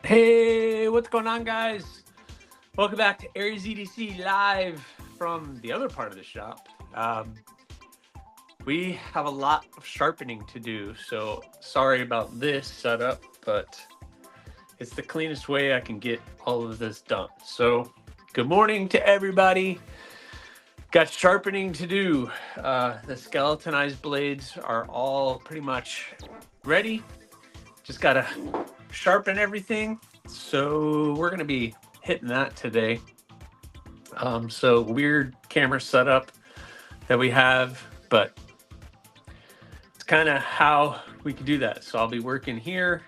Hey, what's going on, guys? Welcome back to AriesEDC live from the other part of the shop. We have a lot of sharpening to do, so sorry about this setup, but it's the cleanest way I can get all of this done. So, good morning to everybody. Got sharpening to do. The skeletonized blades are all pretty much ready. Just gotta sharpen everything. So we're gonna be hitting that today. So weird camera setup that we have, but it's kind of how we can do that. So I'll be working here.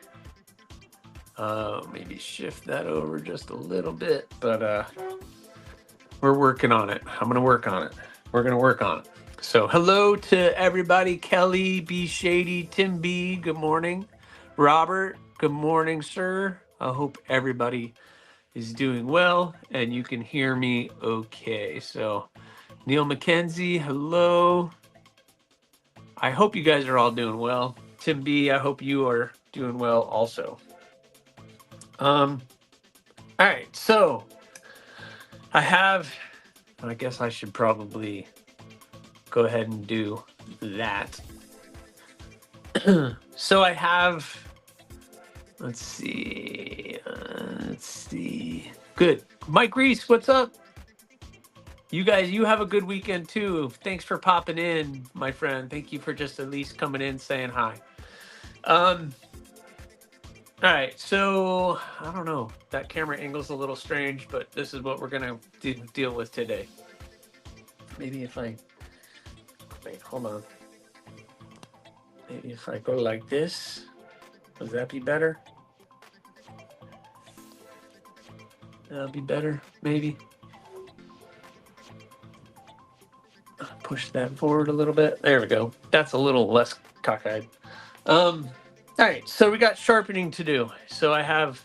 Maybe shift that over just a little bit, but we're working on it. I'm gonna work on it. We're gonna work on it. So hello to everybody. Kelly, B Shady, Tim B. Good morning. Robert. Good morning, sir. I hope everybody is doing well and you can hear me okay. So Neil McKenzie, hello. I hope you guys are all doing well. Tim B, I hope you are doing well also. All right, so I guess I should probably go ahead and do that. So I have, let's see. Good. Mike Reese, what's up? You guys, you have a good weekend too. Thanks for popping in, my friend. Thank you for just at least coming in saying hi. All right, so I don't know. That camera angle's a little strange, but this is what we're gonna deal with today. Maybe if I wait, hold on. Maybe if I go like this, would that be better? That'll be better, maybe. Push that forward a little bit. There we go. That's a little less cockeyed. All right, so we got sharpening to do. So I have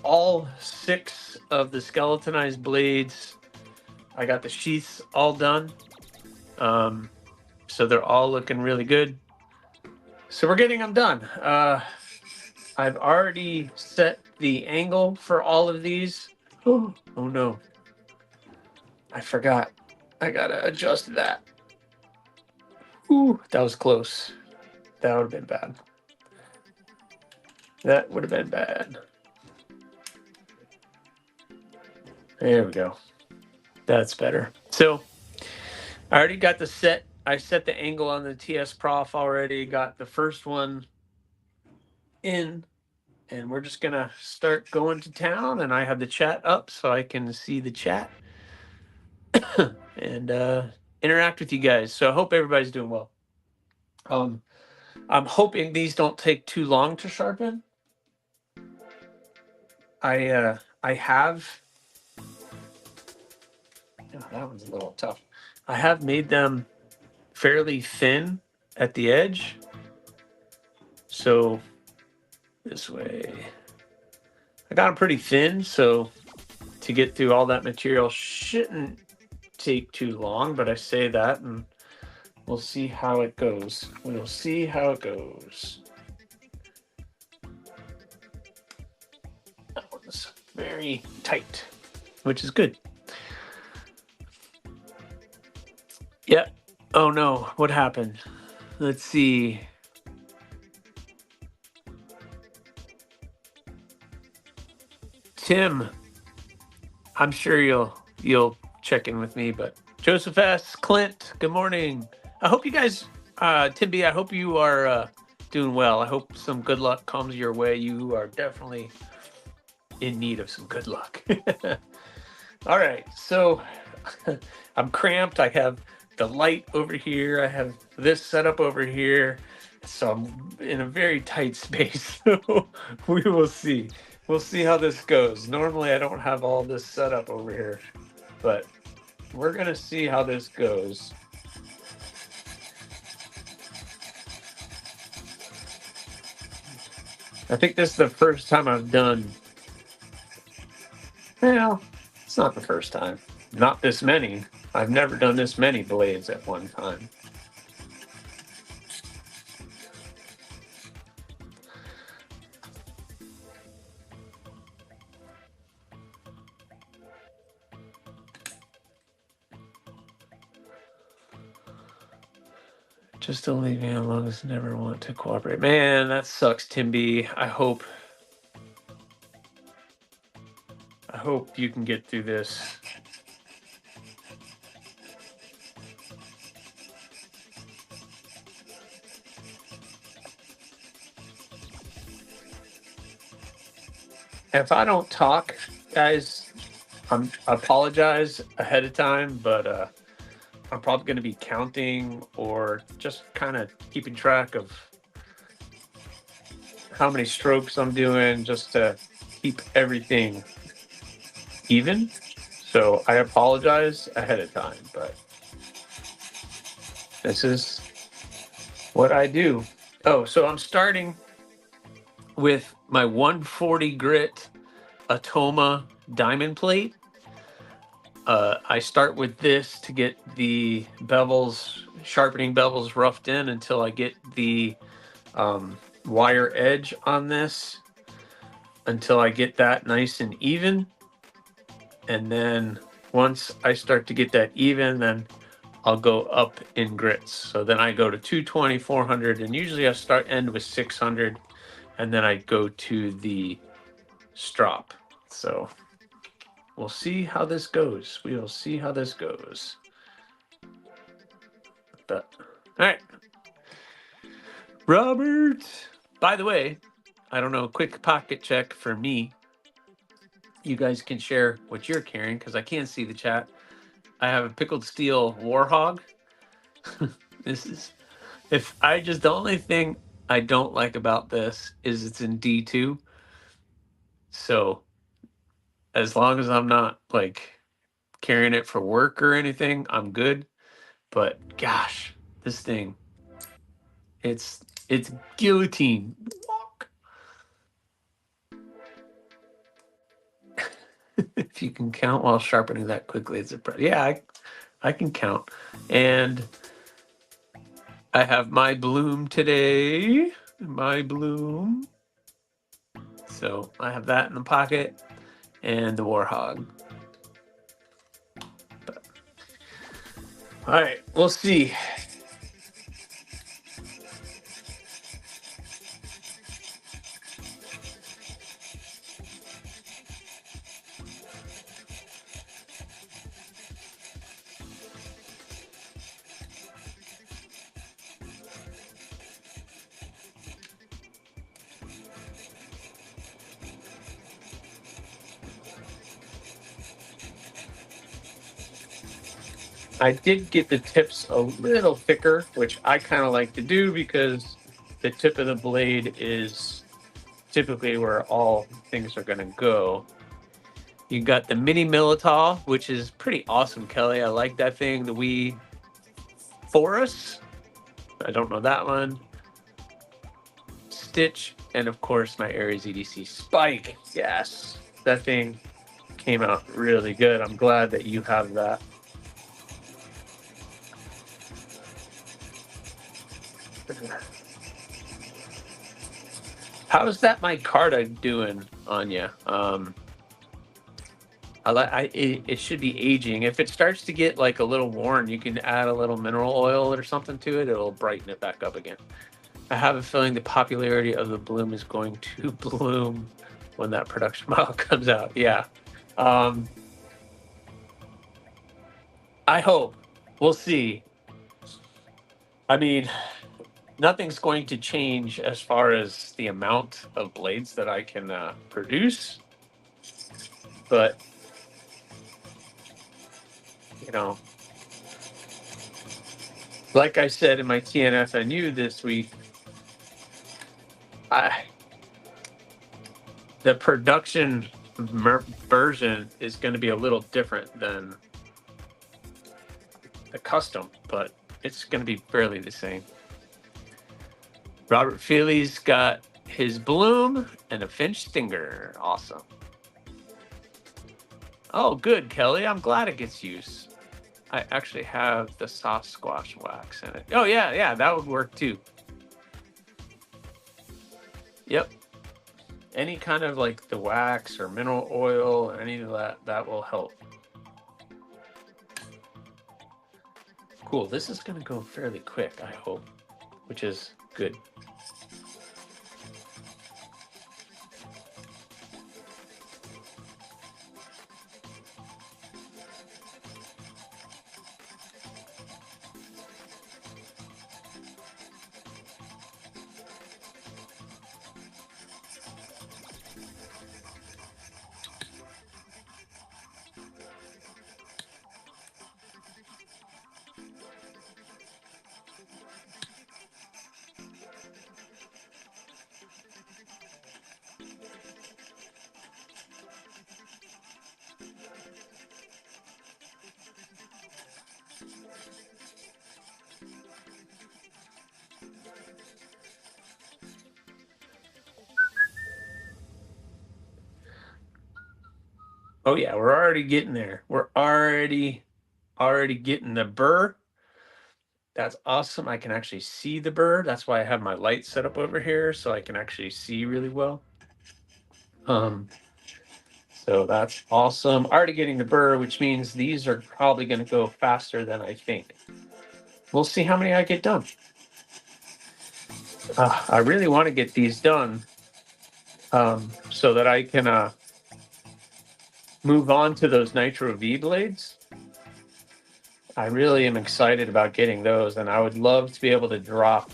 all 6 of the skeletonized blades. I got the sheaths all done. So they're all looking really good. So we're getting them done. I've already set the angle for all of these. Oh no. I forgot. I gotta adjust that. Ooh, that was close. That would have been bad. That would have been bad. There we go. That's better. So I already got the set. I set the angle on the TS Prof already. Got the first one in, and we're just gonna start going to town. And I have the chat up so I can see the chat and interact with you guys. So I hope everybody's doing well. I'm hoping these don't take too long to sharpen. I have. Oh, that one's a little tough. I have made them fairly thin at the edge. So this way, I got them pretty thin. So to get through all that material shouldn't take too long, but I say that and we'll see how it goes. We'll see how it goes. That one's very tight, which is good. Yep. Oh no, what happened? Let's see. Tim, I'm sure you'll check in with me, but Joseph S. Clint, good morning. I hope you guys, Tim B, I hope you are doing well. I hope some good luck comes your way. You are definitely in need of some good luck. All right, so I'm cramped. I have the light over here. I have this set up over here. So I'm in a very tight space. So we will see. We'll see how this goes. Normally I don't have all this set up over here, but we're going to see how this goes. I think this is the first time I've done. Well, it's not the first time. Not this many. I've never done this many blades at one time. Just don't leave me alone as never want to cooperate. Man, that sucks, Tim B. I hope you can get through this. If I don't talk, guys, I apologize ahead of time, but I'm probably going to be counting or just kind of keeping track of how many strokes I'm doing just to keep everything even. So I apologize ahead of time, but this is what I do. Oh, so I'm starting with my 140 grit Atoma diamond plate. I start with this to get the bevels, sharpening bevels roughed in until I get the wire edge on this, until I get that nice and even. And then once I start to get that even, then I'll go up in grits. So then I go to 220, 400, and usually I end with 600, and then I go to the strop. So we'll see how this goes. We will see how this goes. But, all right. Robert. By the way, I don't know, quick pocket check for me. You guys can share what you're carrying because I can't see the chat. I have a pickled steel Warhog. This is, the only thing I don't like about this is it's in D2. So as long as I'm not like carrying it for work or anything, I'm good. But gosh, this thing, it's guillotine. If you can count while sharpening that quickly, it's I can count. And I have my bloom today. My bloom. So I have that in the pocket and the Warhog. But, all right, we'll see. I did get the tips a little thicker, which I kind of like to do because the tip of the blade is typically where all things are going to go. You got the mini Militaw, which is pretty awesome, Kelly. I like that thing. The Wii Forest. I don't know that one. Stitch, and of course my AriesEDC Spike. Yes, that thing came out really good. I'm glad that you have that. How's that micarta doing on you? It should be aging. If it starts to get like a little worn, you can add a little mineral oil or something to it. It'll brighten it back up again. I have a feeling the popularity of the bloom is going to bloom when that production model comes out. Yeah. I hope. We'll see. I mean, nothing's going to change as far as the amount of blades that I can produce. But, you know, like I said in my TNFNU this week, the production version is going to be a little different than the custom, but it's going to be fairly the same. Robert Feely's got his bloom and a Finch Stinger. Awesome. Oh, good, Kelly. I'm glad it gets use. I actually have the soft squash wax in it. Oh, yeah, that would work too. Yep. Any kind of like the wax or mineral oil or any of that will help. Cool. This is going to go fairly quick, I hope. which is good. Oh yeah, we're already getting there. We're already getting the burr. That's awesome. I can actually see the burr. That's why I have my light set up over here so I can actually see really well. So that's awesome. Already getting the burr, which means these are probably going to go faster than I think. We'll see how many I get done. I really want to get these done so that I can move on to those Nitro V blades. I really am excited about getting those, and I would love to be able to drop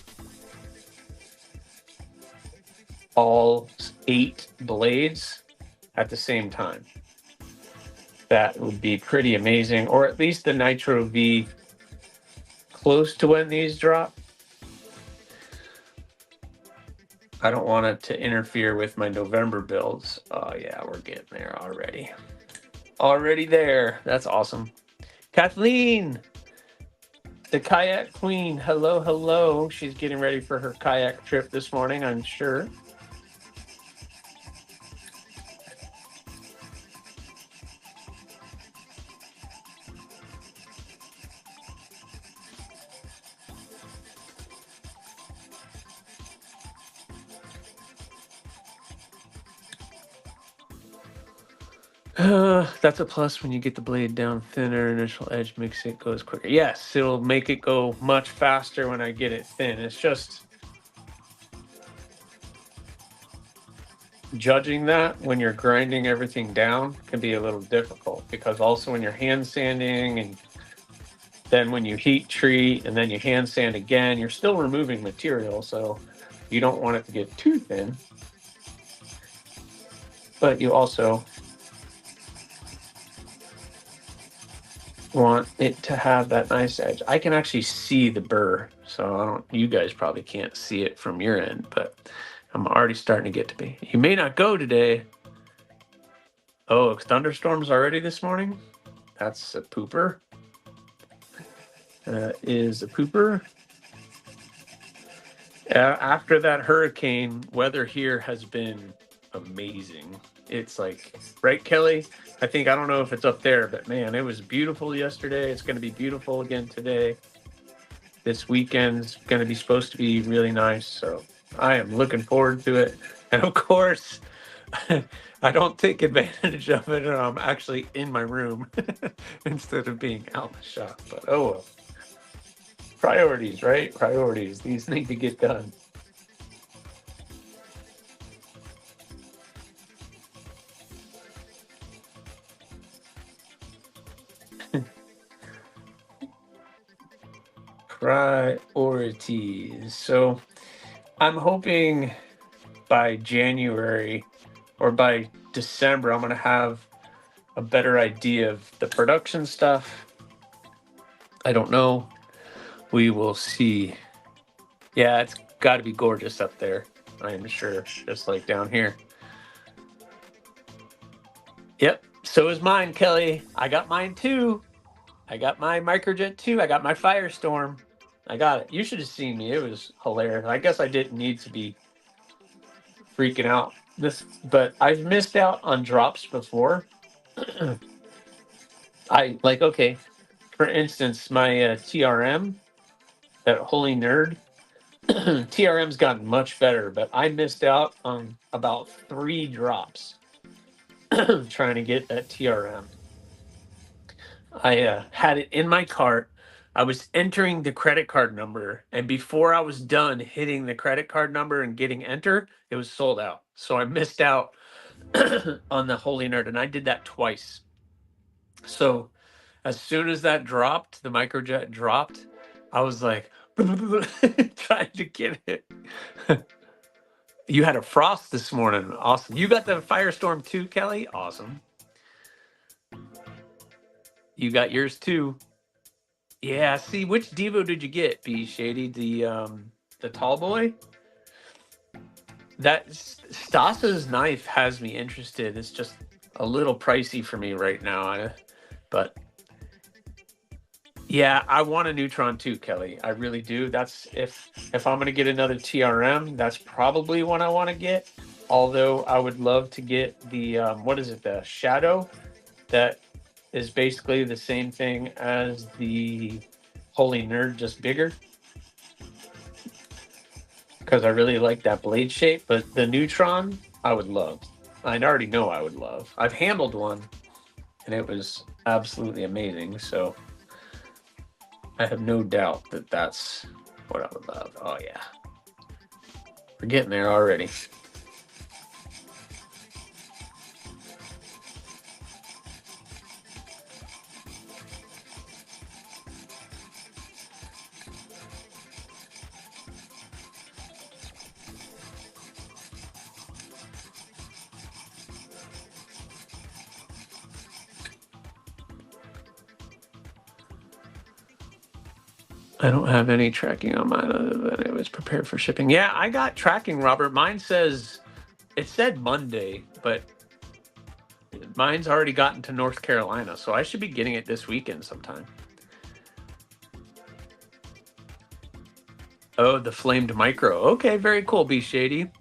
all 8 blades at the same time. That would be pretty amazing, or at least the Nitro V close to when these drop. I don't want it to interfere with my November builds. Oh yeah, we're getting there already. Already there. That's awesome. Kathleen, the kayak queen. Hello, hello. She's getting ready for her kayak trip this morning, I'm sure. That's a plus when you get the blade down thinner. Initial edge makes it goes quicker. Yes, it'll make it go much faster when I get it thin. It's just judging that when you're grinding everything down can be a little difficult, because also when you're hand sanding and then when you heat treat and then you hand sand again, you're still removing material, so you don't want it to get too thin. But you also want it to have that nice edge. I can actually see the burr, so you guys probably can't see it from your end, but I'm already starting to get to be. You may not go today. Oh, thunderstorms already this morning? That's a pooper. Is a pooper. After that hurricane, weather here has been amazing. It's like, right, Kelly? I don't know if it's up there, but man, it was beautiful yesterday. It's going to be beautiful again today. This weekend's going to be supposed to be really nice, so I am looking forward to it. And of course, I don't take advantage of it, and I'm actually in my room instead of being out the shop. But oh well. Priorities, right? Priorities. These need to get done. Priorities. So I'm hoping by January or by December, I'm going to have a better idea of the production stuff. I don't know. We will see. Yeah, it's got to be gorgeous up there, I am sure, just like down here. Yep, so is mine, Kelly. I got mine too. I got my Microjet too. I got my Firestorm. I got it. You should have seen me. It was hilarious. I guess I didn't need to be freaking out but I've missed out on drops before. Okay, for instance, my TRM, that Holy Nerd, TRM's gotten much better, but I missed out on about 3 drops trying to get that TRM. I had it in my cart I was entering the credit card number, and before I was done hitting the credit card number and getting enter, it was sold out. So I missed out on the Holy Nerd, and I did that twice. So as soon as that dropped, the microjet dropped, I was like trying to get it. You had a frost this morning. Awesome. You got the firestorm too, Kelly? Awesome. You got yours too. Yeah, see, which Devo did you get, B Shady? The tall boy? That Stasa's knife has me interested. It's just a little pricey for me right now. But yeah, I want a Neutron too, Kelly. I really do. That's if I'm gonna get another TRM, that's probably one I want to get. Although I would love to get the what is it, the Shadow, that is basically the same thing as the Holy Nerd, just bigger. Because I really like that blade shape, but the Neutron, I would love. I already know I would love. I've handled one, and it was absolutely amazing. So I have no doubt that that's what I would love. Oh yeah, we're getting there already. I don't have any tracking on mine other than it was prepared for shipping. Yeah, I got tracking, Robert. Mine says, it said Monday, but mine's already gotten to North Carolina, so I should be getting it this weekend sometime. Oh, the flamed micro. Okay, very cool, B Shady.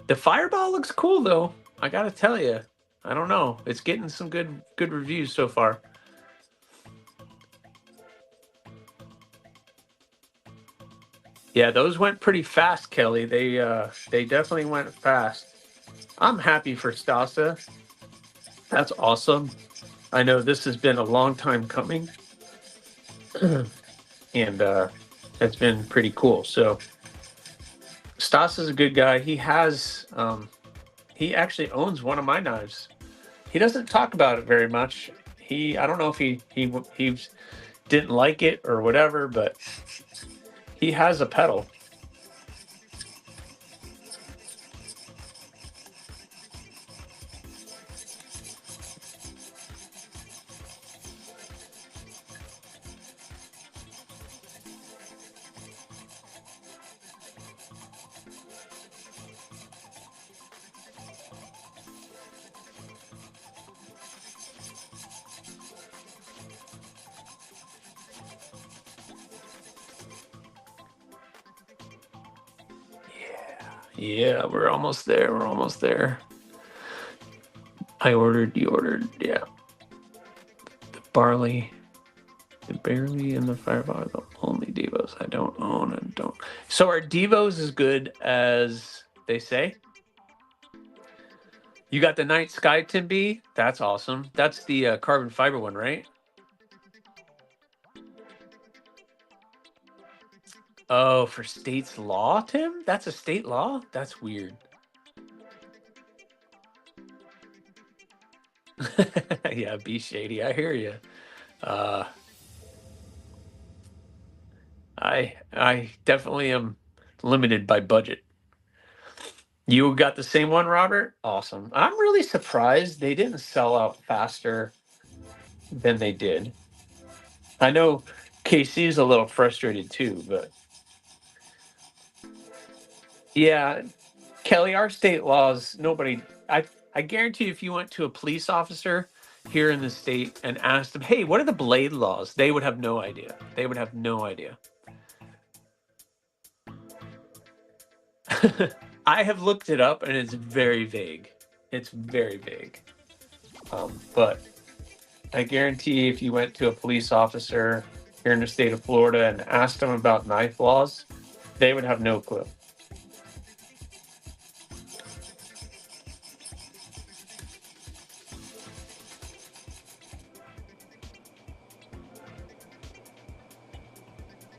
The Fireball looks cool though. I gotta tell you, I don't know. It's getting some good reviews so far. Yeah, those went pretty fast, Kelly. They definitely went fast. I'm happy for Stasa. That's awesome. I know this has been a long time coming, and it's been pretty cool. So Stasa's a good guy. He has he actually owns one of my knives. He doesn't talk about it very much. I don't know if he didn't like it or whatever, but he has a pedal. Yeah, we're almost there. We're almost there. I ordered, you ordered, yeah. The barley, the barley, and the fireball are the only Devos I don't own and don't. So are Devos as good as they say? You got the Night Sky Tim B? That's awesome. That's the carbon fiber one, right? Oh, for state's law, Tim? That's a state law? That's weird. Yeah, be shady. I hear you. I definitely am limited by budget. You got the same one, Robert? Awesome. I'm really surprised they didn't sell out faster than they did. I know KC is a little frustrated too, but yeah, Kelly, our state laws, nobody, I guarantee if you went to a police officer here in the state and asked them, hey, what are the blade laws? They would have no idea. They would have no idea. I have looked it up and it's very vague. It's very vague. But I guarantee if you went to a police officer here in the state of Florida and asked them about knife laws, they would have no clue.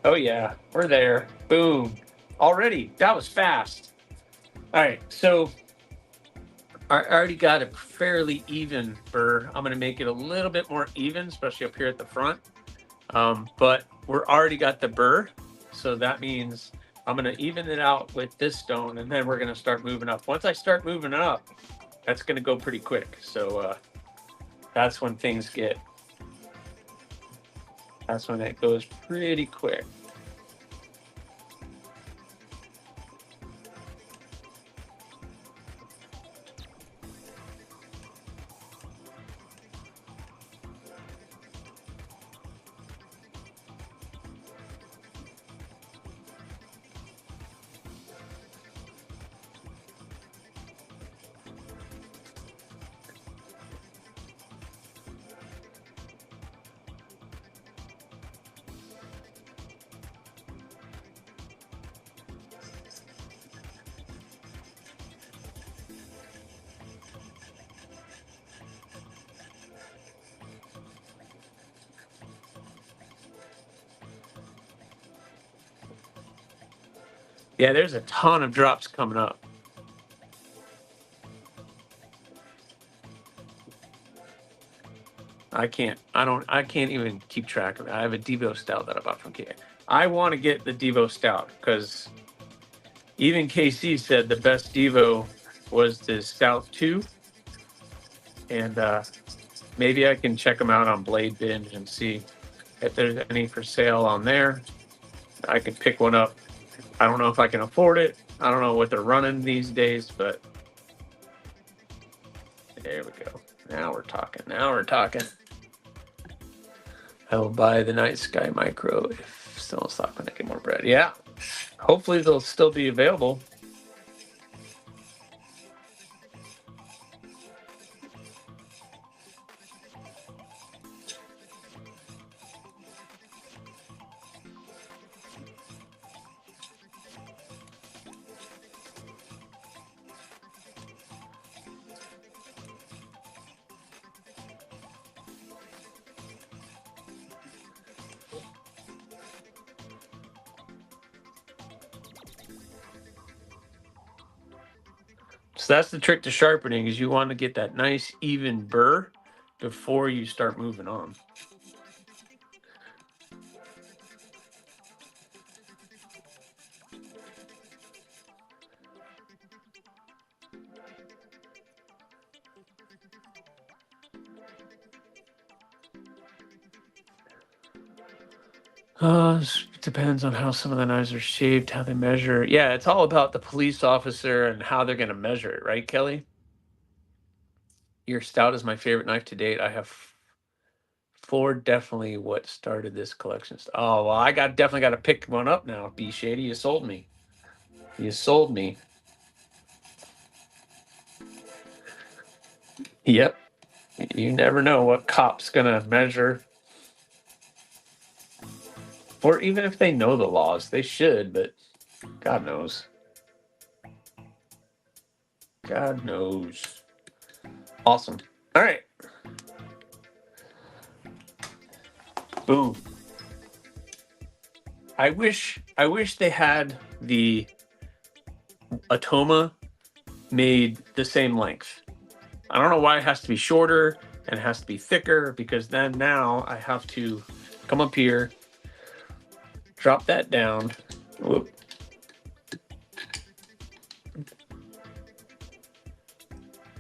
Oh yeah, we're there. Boom. Already. That was fast. All right, so I already got a fairly even burr. I'm going to make it a little bit more even, especially up here at the front. But we're already got the burr, so that means I'm going to even it out with this stone, and then we're going to start moving up. Once I start moving up, that's going to go pretty quick. So that's when things get. That's when it goes pretty quick. Yeah, there's a ton of drops coming up. I can't even keep track of it. I have a Devo Stout that I bought from KA. I want to get the Devo Stout because even KC said the best Devo was the Stout 2. And maybe I can check them out on Blade Binge and see if there's any for sale on there. I can pick one up. I don't know if I can afford it. I don't know what they're running these days, but there we go. Now we're talking. Now we're talking. I will buy the Night Sky Micro if still in stock when I get more bread. Yeah. Hopefully they'll still be available. So that's the trick to sharpening is you want to get that nice even burr before you start moving on. It depends on how some of the knives are shaped, how they measure. Yeah, it's all about the police officer and how they're going to measure it, right, Kelly? Your Stout is my favorite knife to date. I have 4, definitely what started this collection. Oh, well, I definitely got to pick one up now. B Shady, you sold me. You sold me. Yep. You never know what cop's going to measure. Or even if they know the laws, they should, but God knows. God knows. Awesome. All right. Boom. I wish they had the Atoma made the same length. I don't know why it has to be shorter and it has to be thicker, because then now I have to come up here, drop that down. Whoop.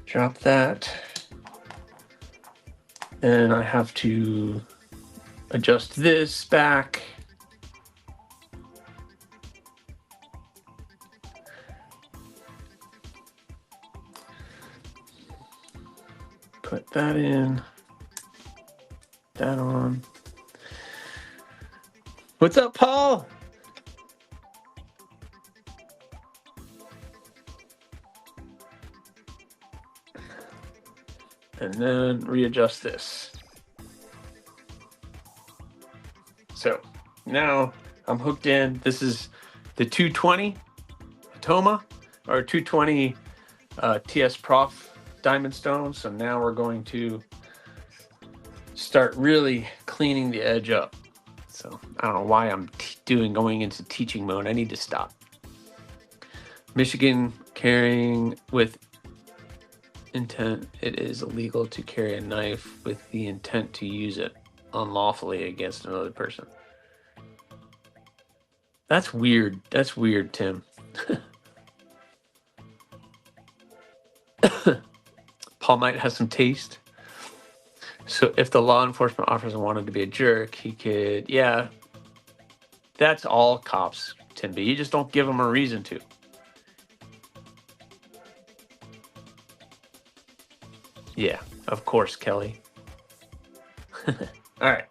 Drop that. And I have to adjust this back. Put that in. That on. What's up, Paul? And then readjust this. So now I'm hooked in. This is the 220 Atoma or 220 TS Prof diamond stone. So now we're going to start really cleaning the edge up. So I don't know why I'm doing going into teaching mode. I need to stop. Michigan, carrying with intent. It is illegal to carry a knife with the intent to use it unlawfully against another person. That's weird. That's weird, Tim. Paul might have some taste. So if the law enforcement officer wanted to be a jerk, he could, yeah. That's all cops, Tim B. You just don't give them a reason to. Yeah, of course, Kelly. All right.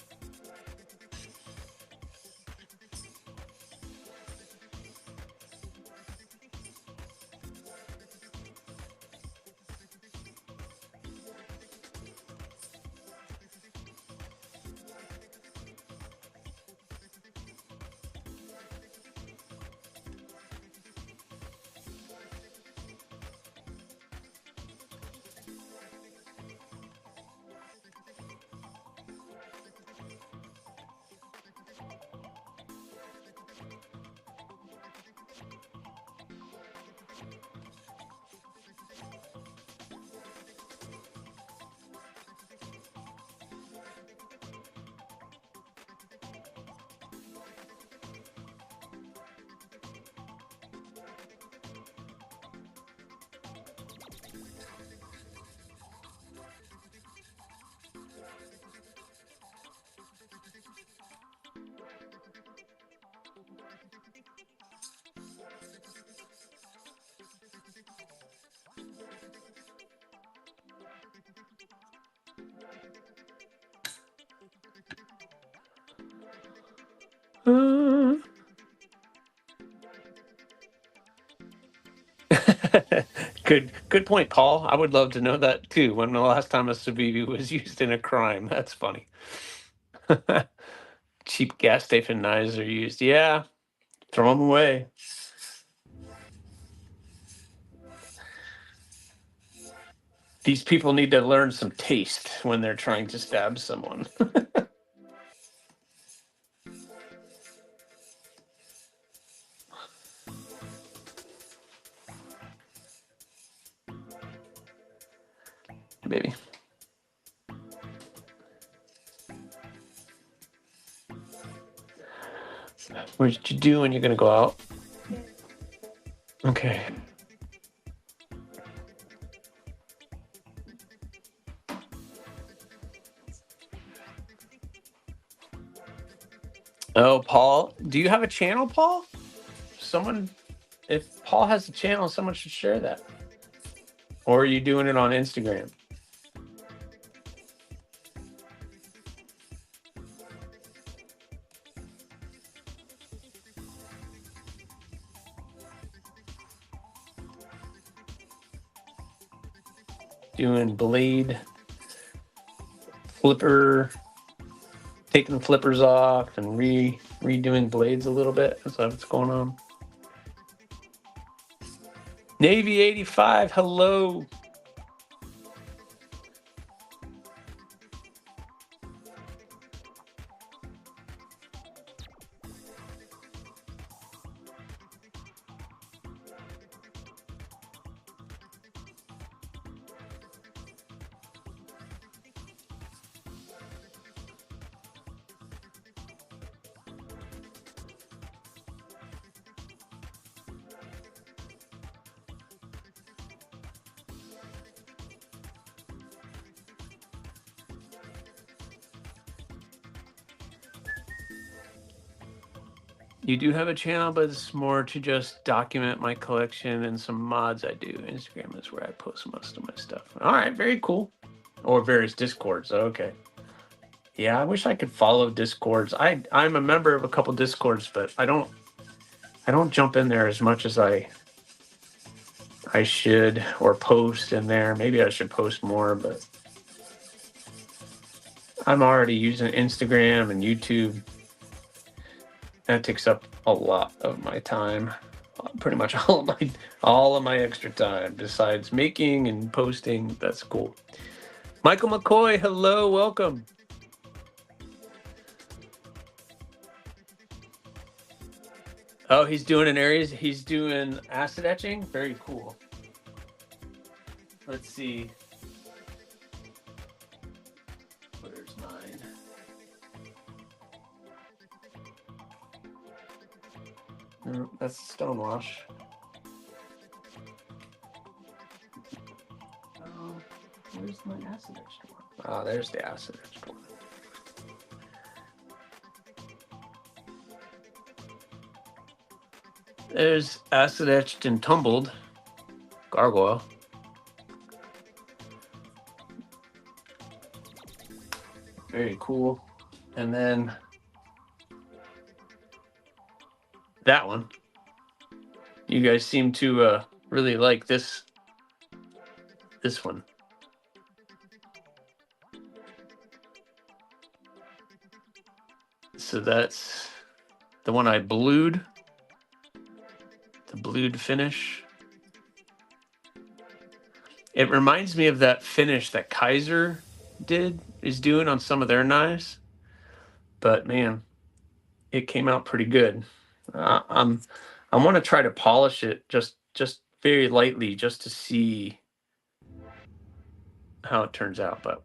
Good point, Paul. I would love to know that too. When the last time a Civivi was used in a crime? That's funny. Cheap gas station knives are used. Yeah, throw them away. These people need to learn some taste when they're trying to stab someone. Baby. What did you do when you're going to go out? Okay. Oh, Paul, do you have a channel, Paul? If Paul has a channel, someone should share that. Or are you doing it on Instagram? Doing blade flipper, taking the flippers off and redoing blades a little bit. That's what's going on. Navy 85, hello. You do have a channel, but it's more to just document my collection and some mods I do. Instagram is where I post most of my stuff. All right, very cool. Or various Discords. Okay. Yeah, I wish I could follow Discords. I'm a member of a couple Discords, but I don't jump in there as much as I should, or post in there. Maybe I should post more, but I'm already using Instagram and YouTube. That takes up a lot of my time. Pretty much all of my extra time, besides making and posting. That's cool. Michael McCoy, hello, welcome. Oh, he's doing an Aries. He's doing acid etching. Very cool. Let's see. Where's mine? No, that's Stonewash. Where's my acid etched one? Oh, there's the acid etched one. There's acid etched and tumbled gargoyle. Very cool. And then that one. You guys seem to really like this one. So that's the one I blued. The blued finish. It reminds me of that finish that Kaiser is doing on some of their knives. But man, it came out pretty good. I want to try to polish it just very lightly just to see how it turns out. But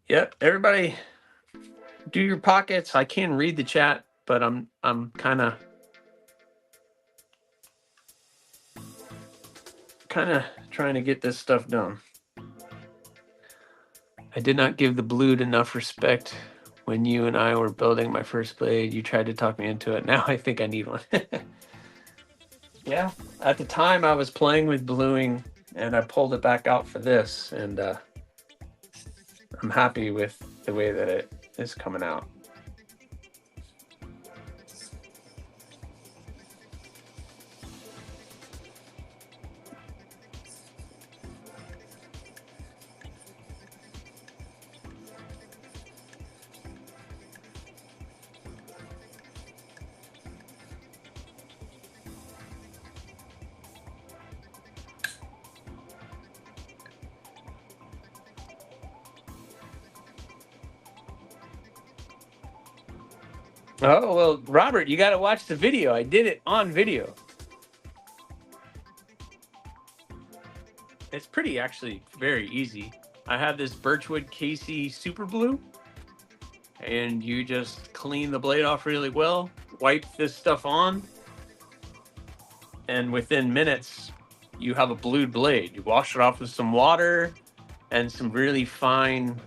yep, everybody do your pockets. I can read the chat, but I'm kind of trying to get this stuff done. I did not give the blued enough respect when you and I were building my first blade. You tried to talk me into it. Now I think I need one. Yeah, at the time I was playing with bluing and I pulled it back out for this, and I'm happy with the way that it is coming out. Oh, well, Robert, you got to watch the video. I did it on video. It's pretty, actually, very easy. I have this Birchwood Casey Super Blue, and you just clean the blade off really well, wipe this stuff on, and within minutes, you have a blued blade. You wash it off with some water and some really fine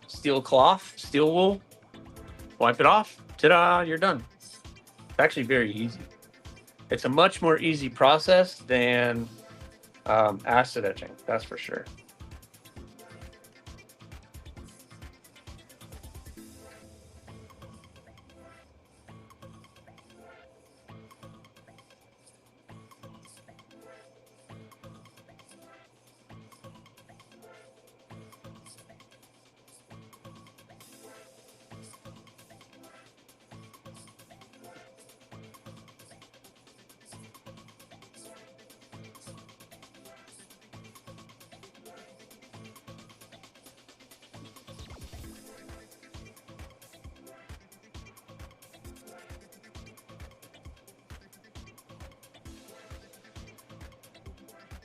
steel cloth, steel wool. Wipe it off. Ta-da! You're done. It's actually very easy. It's a much more easy process than acid etching. That's for sure.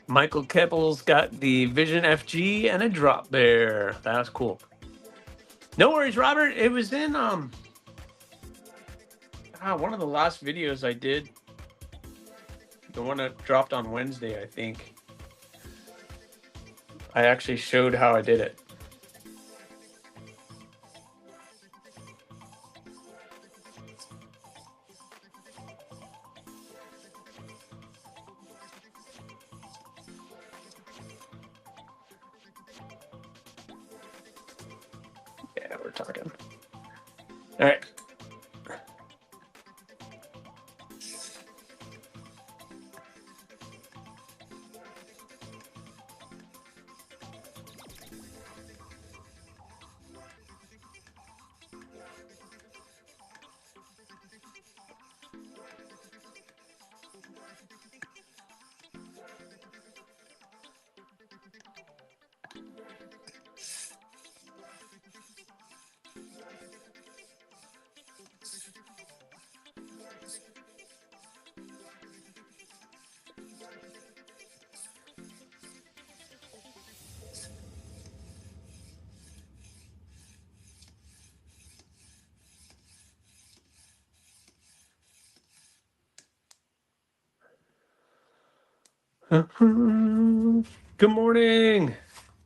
Michael Keppel's got the Vision FG and a drop bear. That's cool. No worries, Robert. It was in one of the last videos I did. The one that dropped on Wednesday, I think. I actually showed how I did it. Yeah, we're talking. All right. Good morning,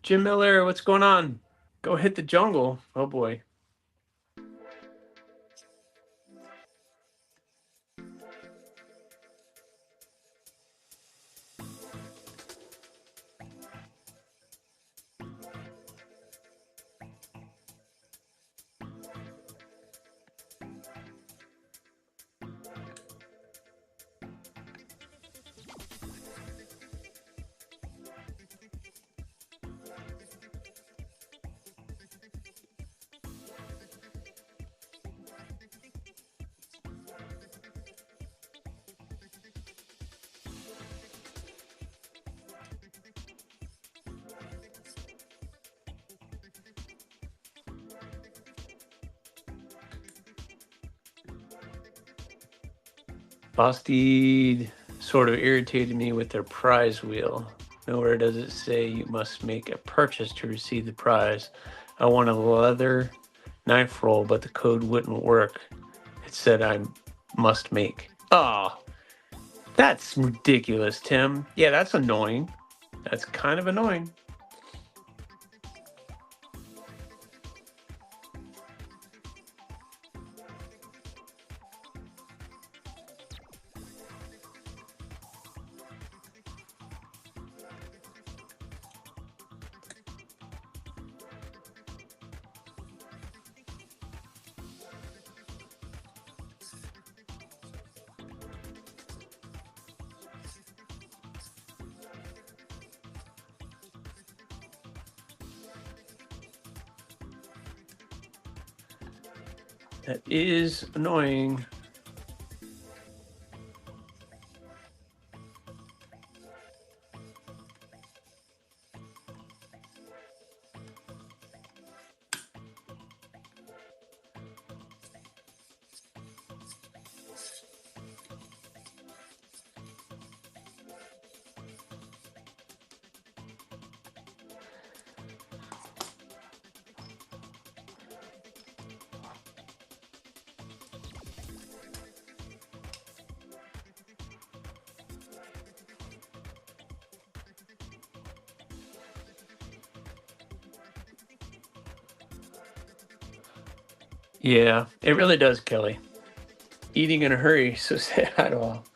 Jim Miller. What's going on? Go hit the jungle. Oh boy. Boston sort of irritated me with their prize wheel. Nowhere does it say you must make a purchase to receive the prize. I want a leather knife roll, but the code wouldn't work. It said I must make. Oh, that's ridiculous, Tim. Yeah, that's annoying. That's kind of annoying. That is annoying. Yeah, it really does, Kelly. Eating in a hurry, so sad at all.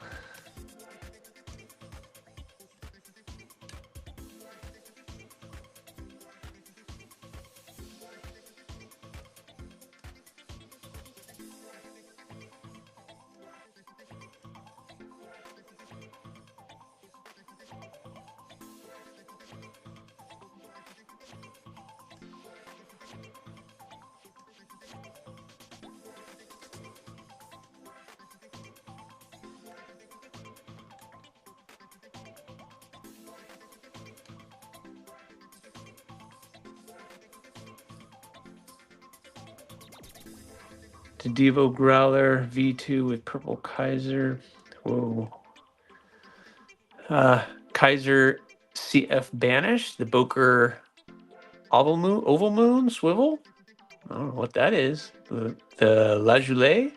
To Devo Growler, V2 with Purple Kaiser. Whoa. Kaiser CF Banish, the Boker Oval Moon Swivel. I don't know what that is. The La Jolie,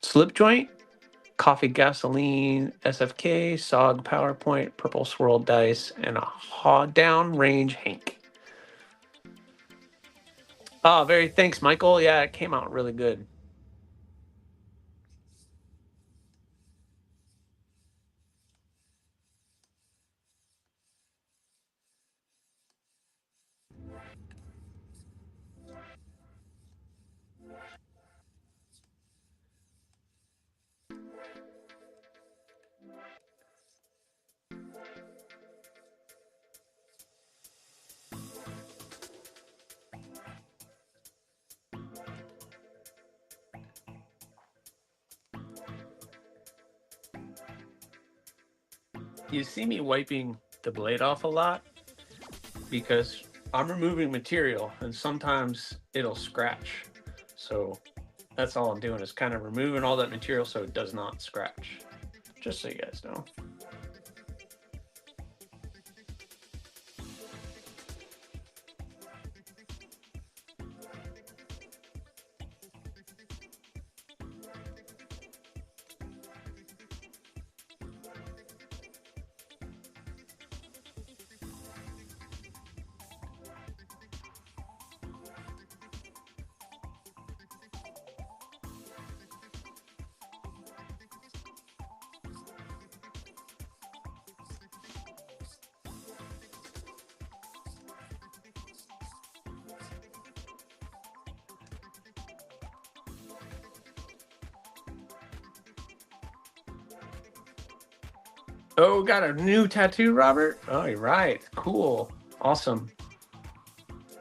Slip Joint, Coffee Gasoline, SFK, SOG PowerPoint, Purple Swirl Dice, and a Haw Down Range Hank. Oh, very thanks, Michael. Yeah, it came out really good. You see me wiping the blade off a lot because I'm removing material and sometimes it'll scratch. So that's all I'm doing is kind of removing all that material so it does not scratch. Just so you guys know. Oh, got a new tattoo, Robert? Oh, you're right. Cool. Awesome.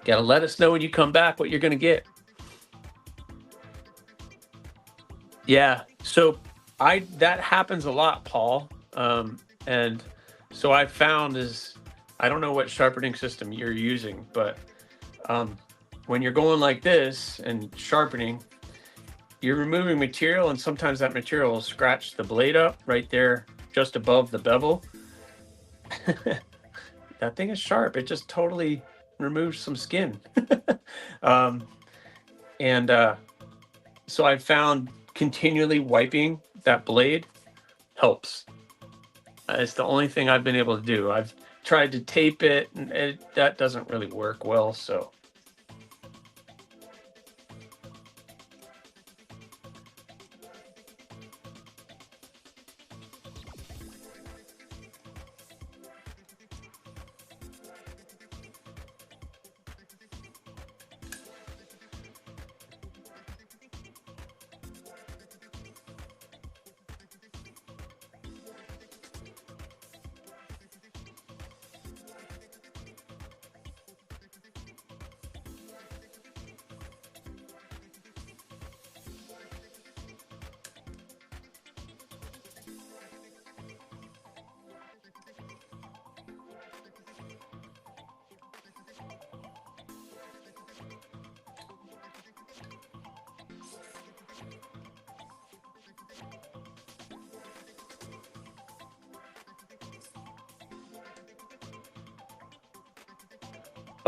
Gotta let us know when you come back what you're gonna get. Yeah. So that happens a lot, Paul. And so I found I don't know what sharpening system you're using, but when you're going like this and sharpening, you're removing material, and sometimes that material will scratch the blade up right there just above the bevel. That thing is sharp. It just totally removes some skin. um, and so I found continually wiping that blade helps. It's the only thing I've been able to do. I've tried to tape it, and that doesn't really work well. So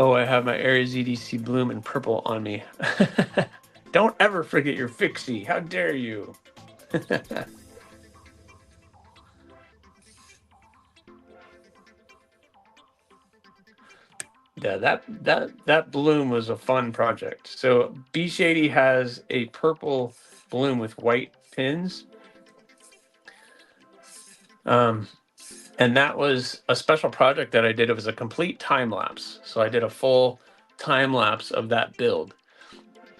oh, I have my AriesEDC Bloom in purple on me. Don't ever forget your fixie. How dare you? Yeah, that bloom was a fun project. So B Shady has a purple bloom with white pins. And that was a special project that I did. It was a complete time lapse. So I did a full time lapse of that build,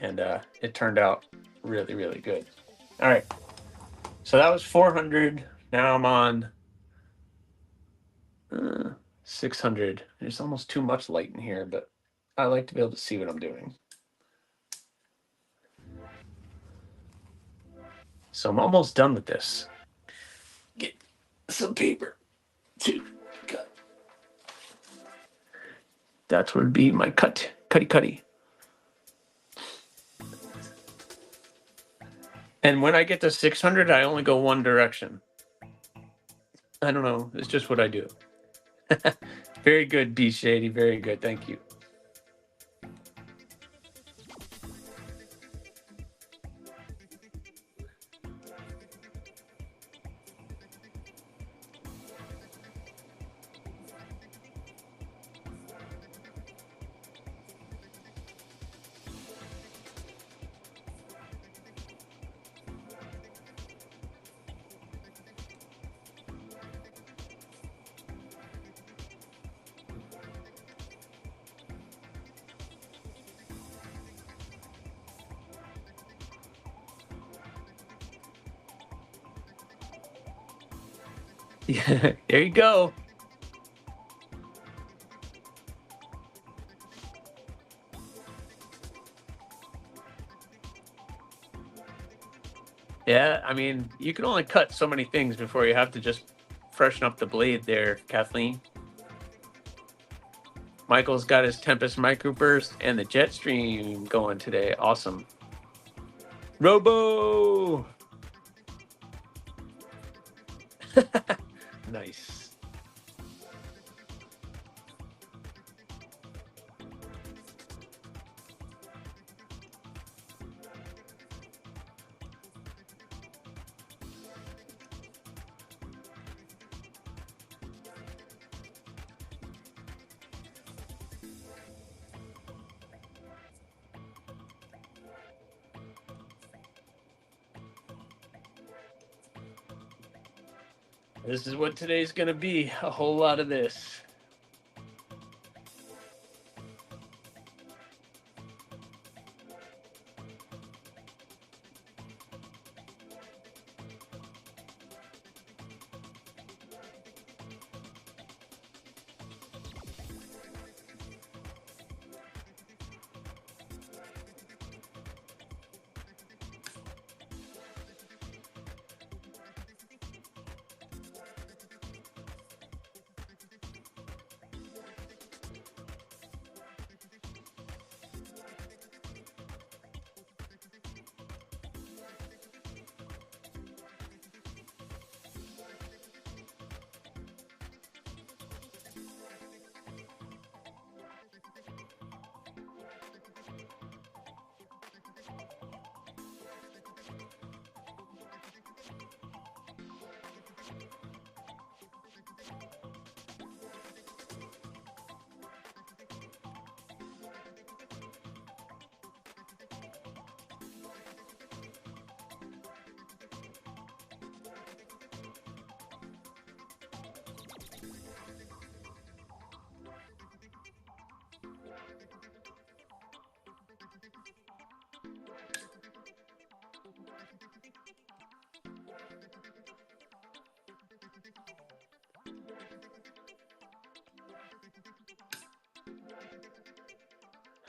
and it turned out really, really good. All right. So that was 400. Now I'm on 600. There's almost too much light in here, but I like to be able to see what I'm doing. So I'm almost done with this. Get some paper to cut. That would be my cutty. And when I get to 600, I only go one direction. I don't know. It's just what I do. Very good, B Shady. Very good. Thank you. Yeah, there you go. Yeah, I mean, you can only cut so many things before you have to just freshen up the blade there, Kathleen. Michael's got his Tempest Microburst and the Jetstream going today. Awesome. Robo! Nice. This is what today's going to be. A whole lot of this.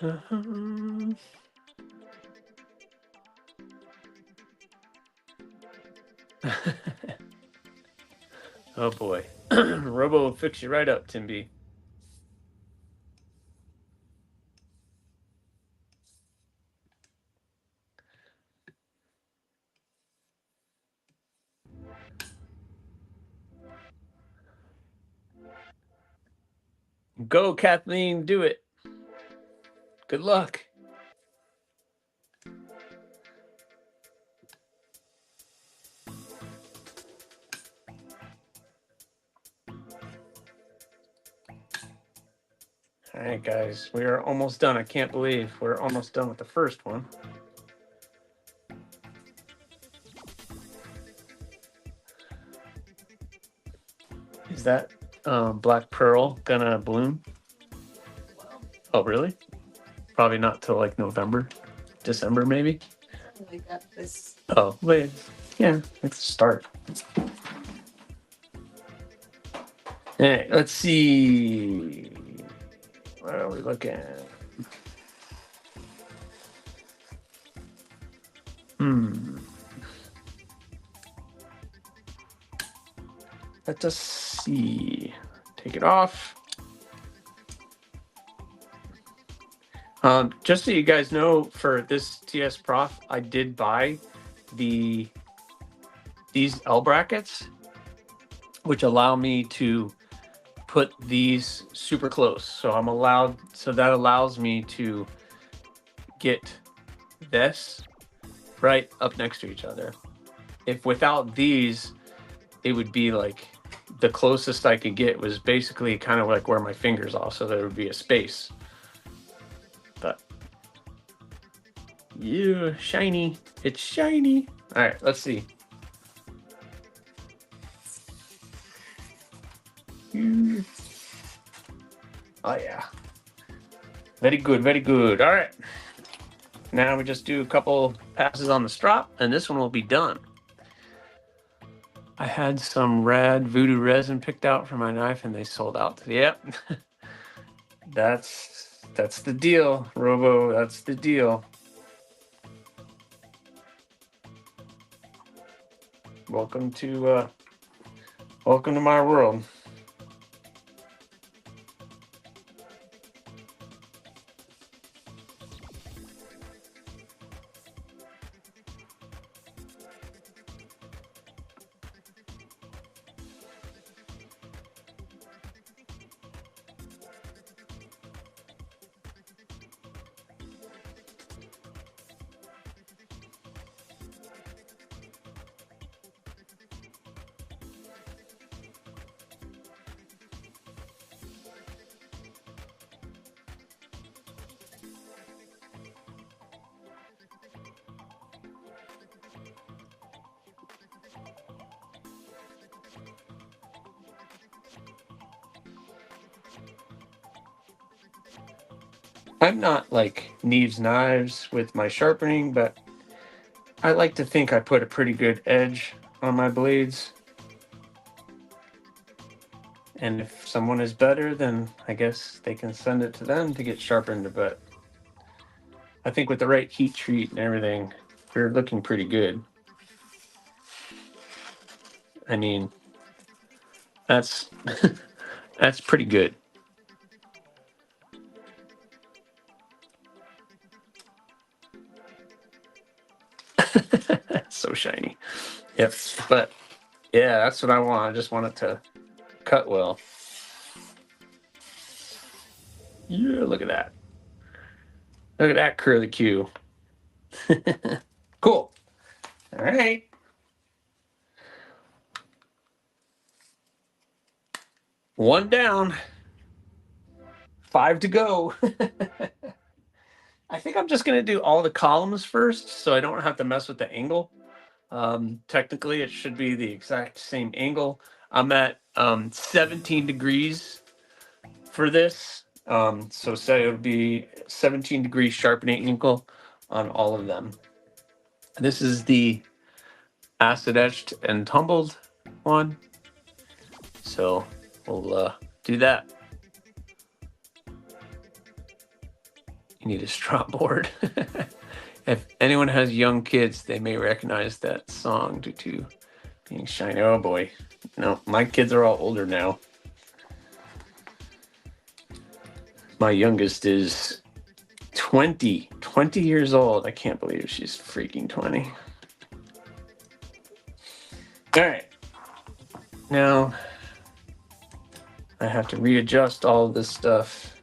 Oh boy. Robo will fix you right up, Tim B. Go, Kathleen, do it. Good luck. All right, guys, we are almost done. I can't believe we're almost done with the first one. Is that black pearl gonna bloom? Oh, really? Probably not till like November, December, maybe. I got this. Oh, wait. Yeah, it's a start. All right, let's see. What are we looking at? Let us see. Take it off. Just so you guys know, for this TS Prof, I did buy these L brackets, which allow me to put these super close. So I'm allowed, so that allows me to get this right up next to each other. If without these, it would be like the closest I could get was basically kind of like where my fingers are, so there would be a space. But yeah, shiny. It's shiny. All right, let's see. Oh yeah. Very good, very good. All right. Now we just do a couple passes on the strop, and this one will be done. I had some rad voodoo resin picked out for my knife, and they sold out. Yep. That's the deal, Robo. That's the deal. Welcome to my world. I'm not like Neve's knives with my sharpening, but I like to think I put a pretty good edge on my blades. And if someone is better, then I guess they can send it to them to get sharpened. But I think with the right heat treat and everything, we're looking pretty good. I mean, that's that's pretty good. So shiny. Yep. But yeah, that's what I want. I just want it to cut well. Yeah, look at that. Look at that curly Q. Cool. All right. One down. 5 to go. I think I'm just going to do all the columns first so I don't have to mess with the angle. Technically, it should be the exact same angle. I'm at 17 degrees for this. So say it would be 17 degrees sharpening angle on all of them. This is the acid etched and tumbled one. So we'll do that. And need a straw board. If anyone has young kids, they may recognize that song due to being shiny. Oh boy. No, my kids are all older now. My youngest is 20 years old. I can't believe she's freaking 20. All right. Now I have to readjust all of this stuff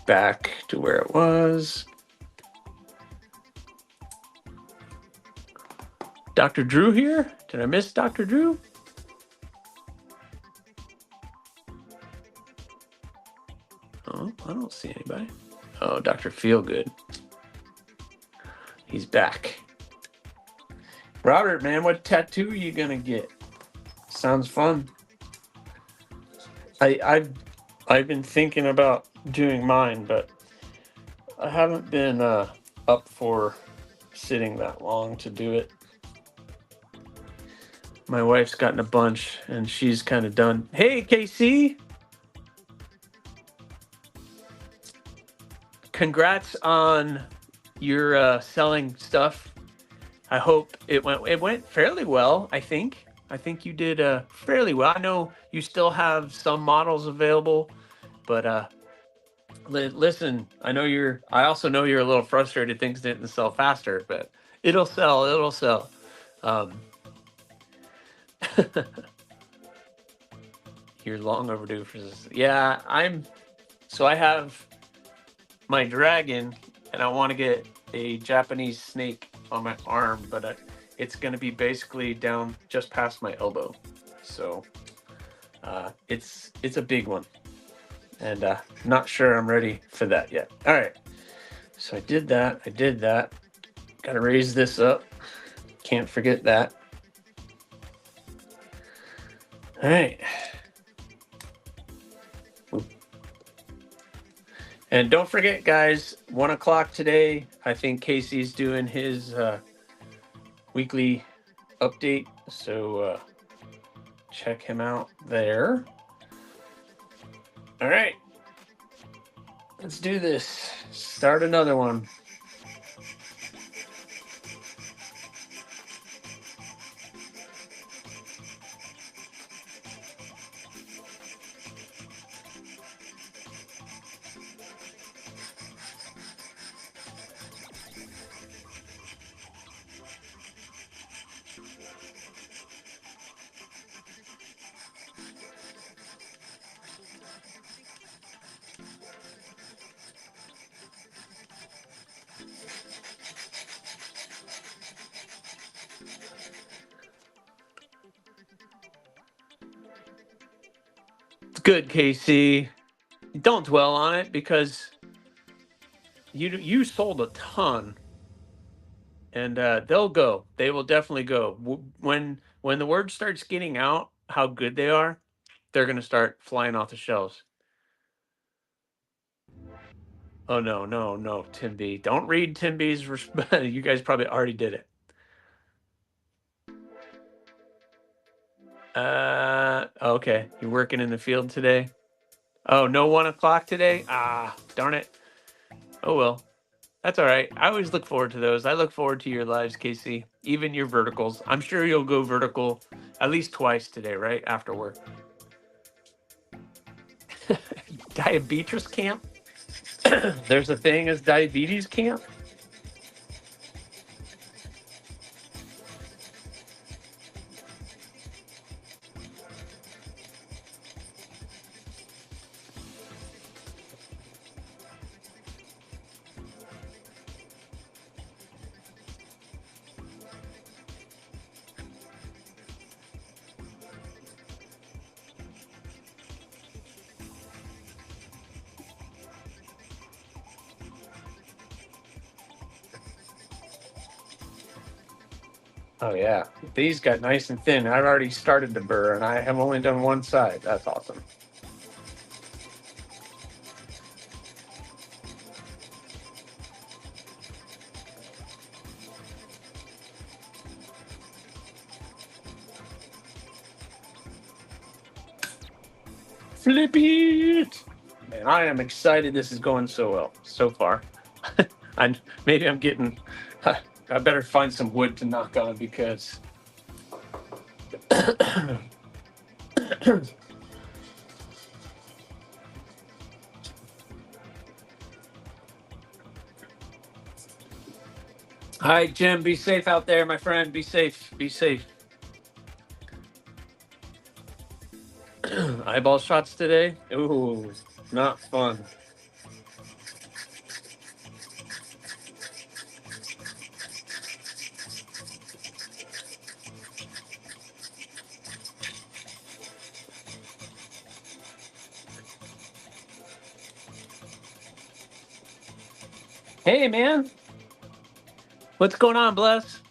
back to where it was. Dr. Drew here? Did I miss Dr. Drew? Oh, I don't see anybody. Oh, Dr. Feelgood. He's back. Robert, man, what tattoo are you gonna get? Sounds fun. I've been thinking about doing mine, but I haven't been up for sitting that long to do it. My wife's gotten a bunch, and she's kind of done. Hey, KC! Congrats on your selling stuff. I hope it went fairly well. I think you did fairly well. I know you still have some models available, but listen, I also know you're a little frustrated things didn't sell faster, but it'll sell. You're long overdue for this. Yeah, I have my dragon, and I want to get a Japanese snake on my arm, but it's going to be basically down just past my elbow. So it's a big one, and not sure I'm ready for that yet. All right, so I did that. Got to raise this up. Can't forget that. All right. And don't forget, guys, 1 o'clock today, I think Casey's doing his weekly update. So check him out there. All right. Let's do this. Start another one. Good, KC. Don't dwell on it because you sold a ton, and they'll go. They will definitely go. When the word starts getting out how good they are, they're gonna start flying off the shelves. Oh no, Tim B. Don't read Tim B's. You guys probably already did it. Okay. You're working in the field today. Oh, no 1 o'clock today? Ah, darn it. Oh, well. That's all right. I always look forward to those. I look forward to your lives, Casey. Even your verticals. I'm sure you'll go vertical at least twice today, right? After work. Diabetes camp? There's a thing as diabetes camp? Oh, yeah. These got nice and thin. I've already started to burr, and I have only done one side. That's awesome. Flip it! man, I am excited. This is going so well so far. And maybe I'm getting. I better find some wood to knock on because. Hi, Jim. Be safe out there, my friend. Be safe. Be safe. Eyeball shots today? Ooh, not fun. Hey, man. What's going on, Bless?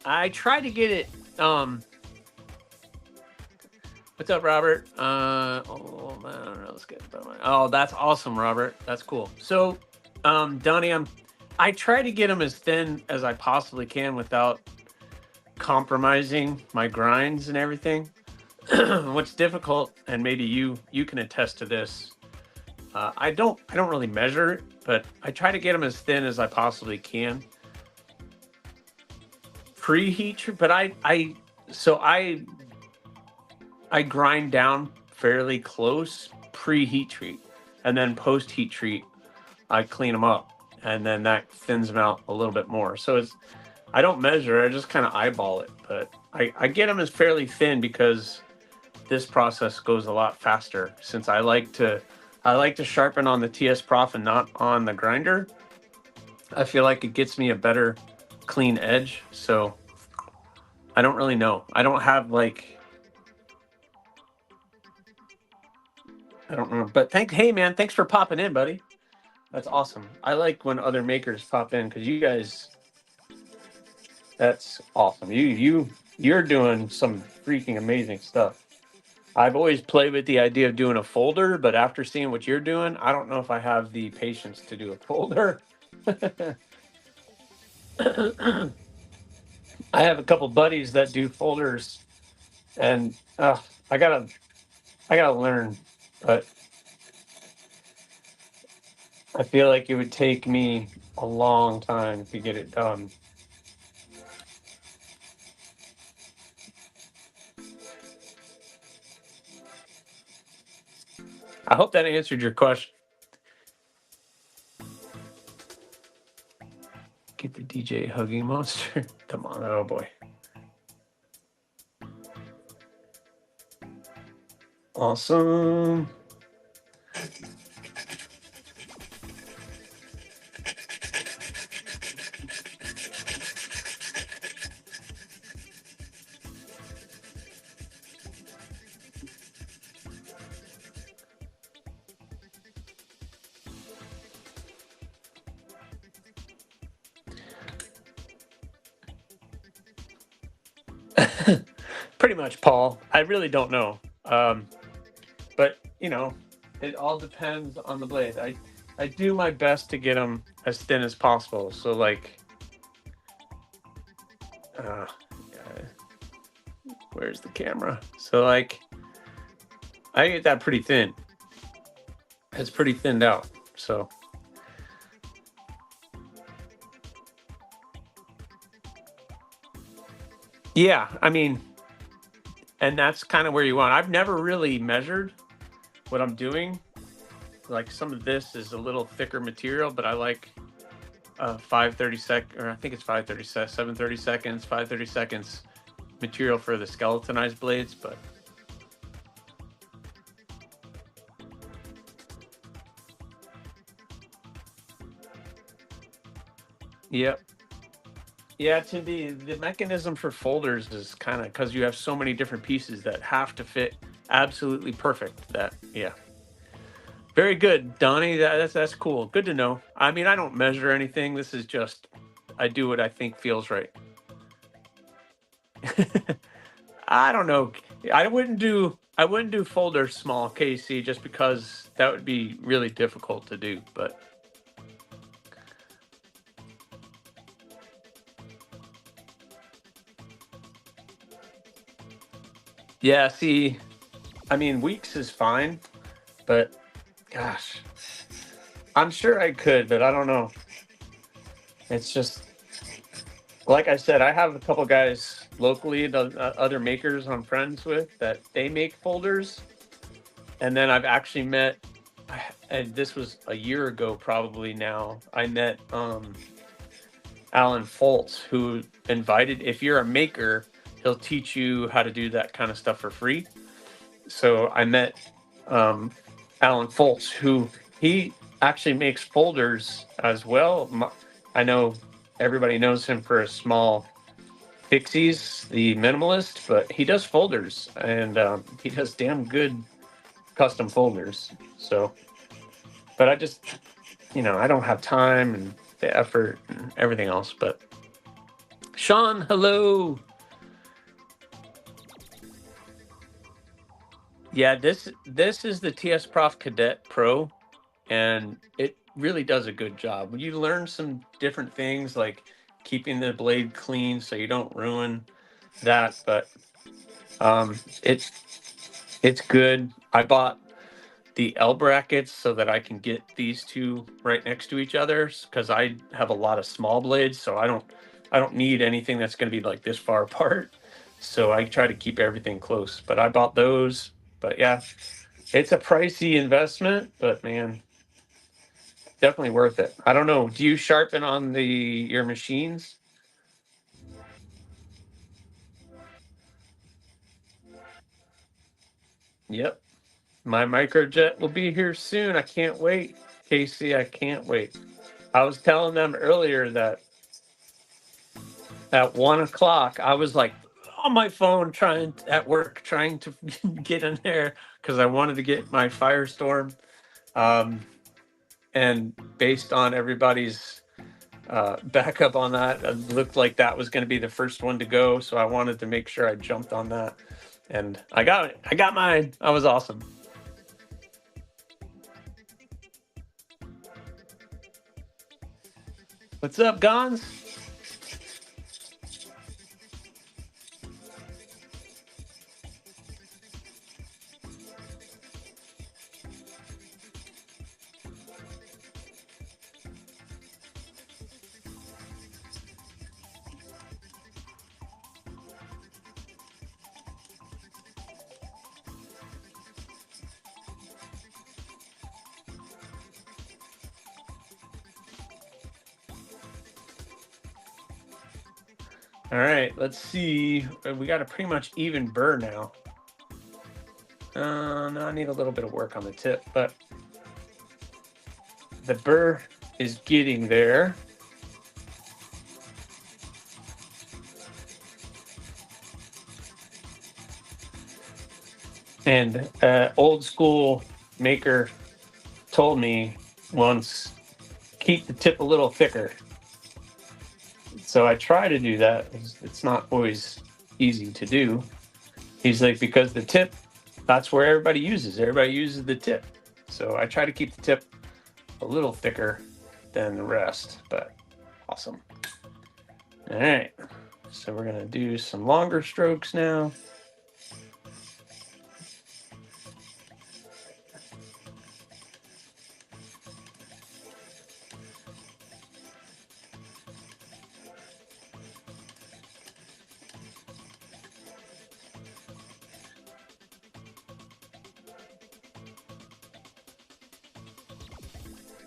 I tried to get it. What's up, Robert? Oh, man, I don't know. Let's get. Oh, that's awesome, Robert. That's cool. So, Donnie, I try to get them as thin as I possibly can without compromising my grinds and everything. What's difficult, and maybe you can attest to this. I don't really measure it, but I try to get them as thin as I possibly can. Preheat, but I grind down fairly close pre-heat treat, and then post-heat treat, I clean them up, and then that thins them out a little bit more. So I don't measure, I just kind of eyeball it, but I get them as fairly thin because this process goes a lot faster since I like to sharpen on the TS Prof and not on the grinder. I feel like it gets me a better clean edge. So I don't really know. I don't have like, I don't know, but hey man, thanks for popping in, buddy. That's awesome. I like when other makers pop in because you guys, that's awesome. You're doing some freaking amazing stuff. I've always played with the idea of doing a folder, but after seeing what you're doing, I don't know if I have the patience to do a folder. I have a couple buddies that do folders, and I gotta learn, but I feel like it would take me a long time to get it done. I hope that answered your question. Get the DJ hugging monster. Come on, oh boy. Awesome. Pretty much, Paul. I really don't know. But, you know, it all depends on the blade. I do my best to get them as thin as possible. So, like, uh, where's the camera? So, like, I get that pretty thin. It's pretty thinned out. So, yeah, I mean, and that's kind of where you want. I've never really measured what I'm doing. Like some of this is a little thicker material, but I like 530 or I think it's 530 730 seconds, 530 seconds material for the skeletonized blades, but yep. Yeah, to the mechanism for folders is kind of because you have so many different pieces that have to fit absolutely perfect. That yeah, very good, Donnie. That's cool. Good to know. I mean, I don't measure anything. This is just I do what I think feels right. I don't know. I wouldn't do folder small, KC, just because that would be really difficult to do. But yeah, see, I mean, weeks is fine, but gosh, I'm sure I could, but I don't know. It's just like I said, I have a couple guys locally, the other makers I'm friends with, that they make folders, and then I've actually met, and this was a year ago probably now. I met Alan Foltz, who invited. If you're a maker, he'll teach you how to do that kind of stuff for free. So I met Alan Foltz, who he actually makes folders as well. I know everybody knows him for a small Pixies, the minimalist, but he does folders, and he does damn good custom folders. So, but I just, I don't have time and the effort and everything else. But Sean, hello. Yeah, this is the TS Prof Cadet Pro, and it really does a good job. You learn some different things like keeping the blade clean so you don't ruin that, but um, it's it's good. I bought the L brackets so that I can get these two right next to each other because I have a lot of small blades, so I don't need anything that's going to be like this far apart. So I try to keep everything close. But I bought those. But yeah, it's a pricey investment, but man, definitely worth it. I don't know. Do you sharpen on your machines? Yep. My microjet will be here soon. I can't wait. Casey, I can't wait. I was telling them earlier that at 1 o'clock, I was like on my phone at work trying to get in there because I wanted to get my Firestorm. Um, and based on everybody's backup on that, it looked like that was going to be the first one to go. So I wanted to make sure I jumped on that, and I got it. I got mine. That was awesome. What's up, Gons? All right, let's see. We got a pretty much even burr now. No, I need a little bit of work on the tip, but the burr is getting there. And old school maker told me once, keep the tip a little thicker. So I try to do that. It's not always easy to do. He's like, because the tip, that's where everybody uses. Everybody uses the tip. So I try to keep the tip a little thicker than the rest, but awesome. All right. So we're going to do some longer strokes now.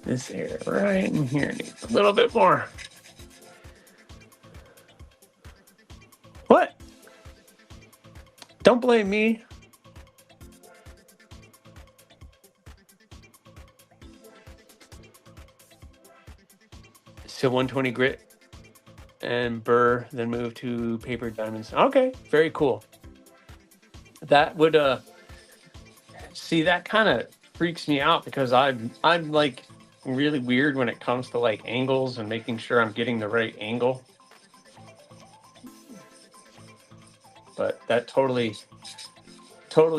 This area right in here needs a little bit more. What? Don't blame me. So 120 grit and burr, then move to paper diamonds. Okay, very cool. That would see, that kind of freaks me out because I'm like really weird when it comes to like angles and making sure I'm getting the right angle. But that totally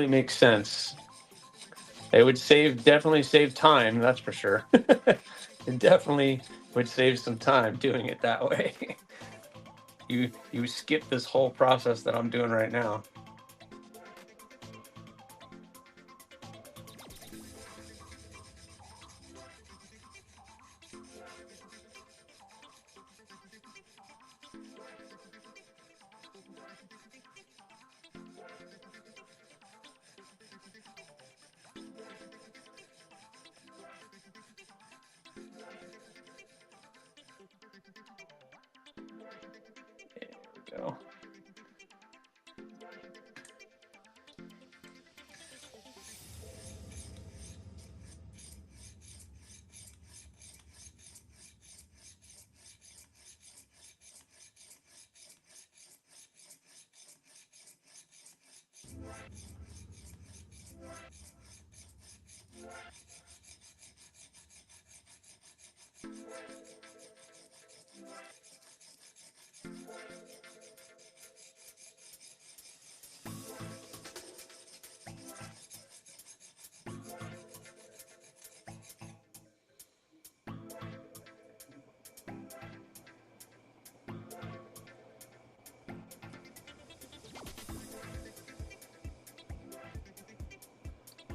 makes sense. It would definitely save time, that's for sure. It definitely would save some time doing it that way. You skip this whole process that I'm doing right now.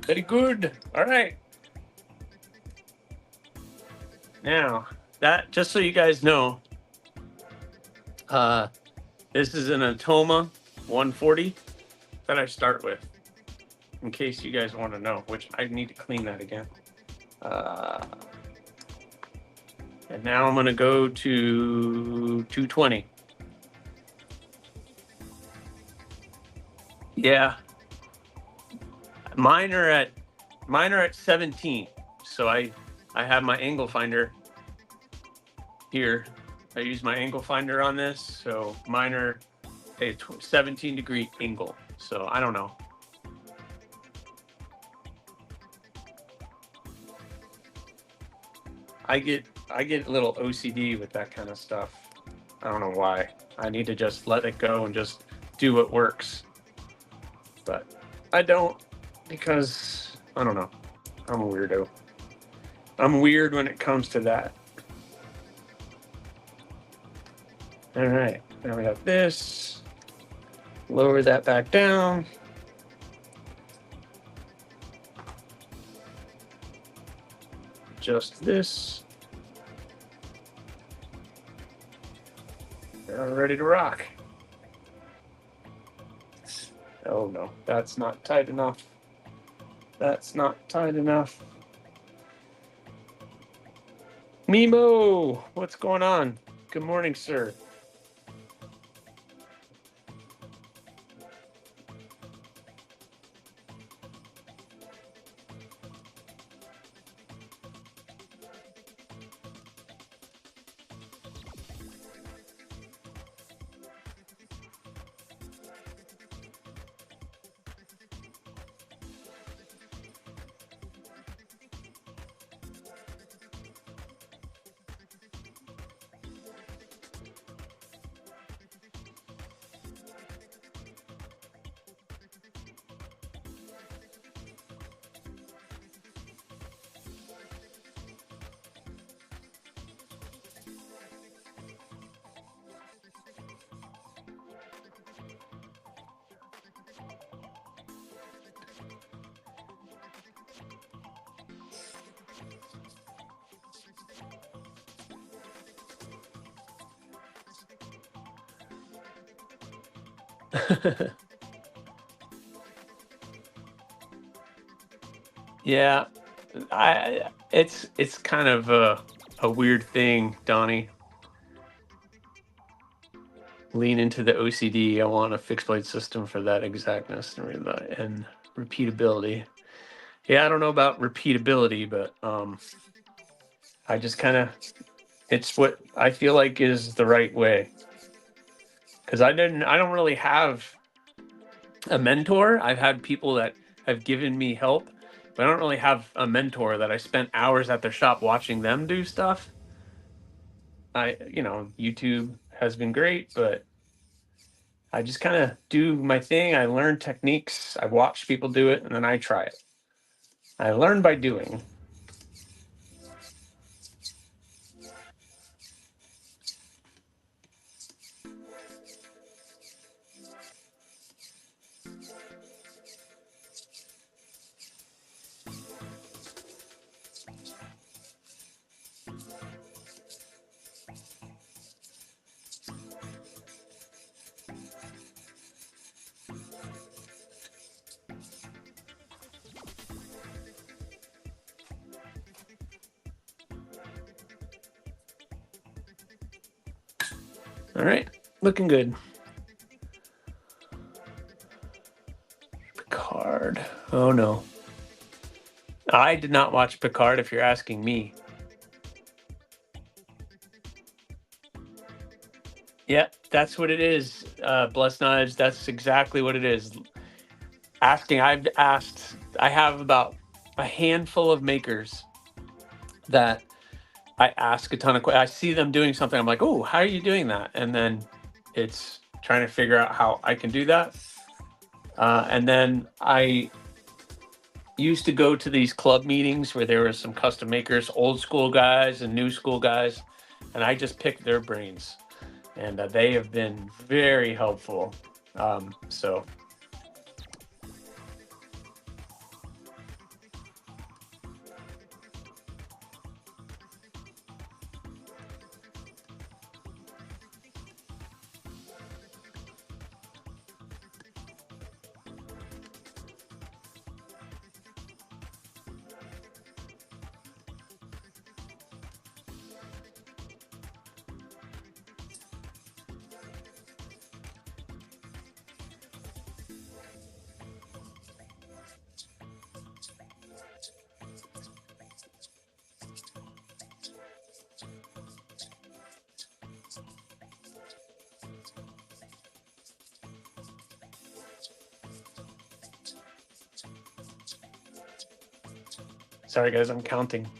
Very good. All right. Now, that just so you guys know, this is an Atoma 140 that I start with, in case you guys want to know, which I need to clean that again. And now I'm going to go to 220. Yeah. Mine are at 17. So I have my angle finder here. I use my angle finder on this. So mine are a 17-degree angle. So I don't know. I get a little OCD with that kind of stuff. I don't know why. I need to just let it go and just do what works. But I don't, because I don't know. I'm a weirdo. I'm weird when it comes to that. All right, now we have this. Lower that back down. Just this. We're ready to rock. Oh no, that's not tight enough. That's not tight enough. Mimo, what's going on? Good morning, sir. Yeah, it's kind of a weird thing, Donnie. Lean into the OCD. I want a fixed blade system for that exactness and repeatability. Yeah, I don't know about repeatability, but I just kind of, it's what I feel like is the right way. Because I don't really have a mentor. I've had people that have given me help, but I don't really have a mentor that I spent hours at their shop watching them do stuff. YouTube has been great, but I just kind of do my thing. I learn techniques. I watch people do it, and then I try it. I learn by doing. All right, looking good. Picard. Oh no. I did not watch Picard, if you're asking me. Yeah, that's what it is. Blessed Knives, that's exactly what it is. I have about a handful of makers that I ask a ton of questions. I see them doing something. I'm like, oh, how are you doing that? And then it's trying to figure out how I can do that. And then I used to go to these club meetings where there were some custom makers, old school guys and new school guys, and I just picked their brains. And they have been very helpful. So Sorry, guys, I'm counting.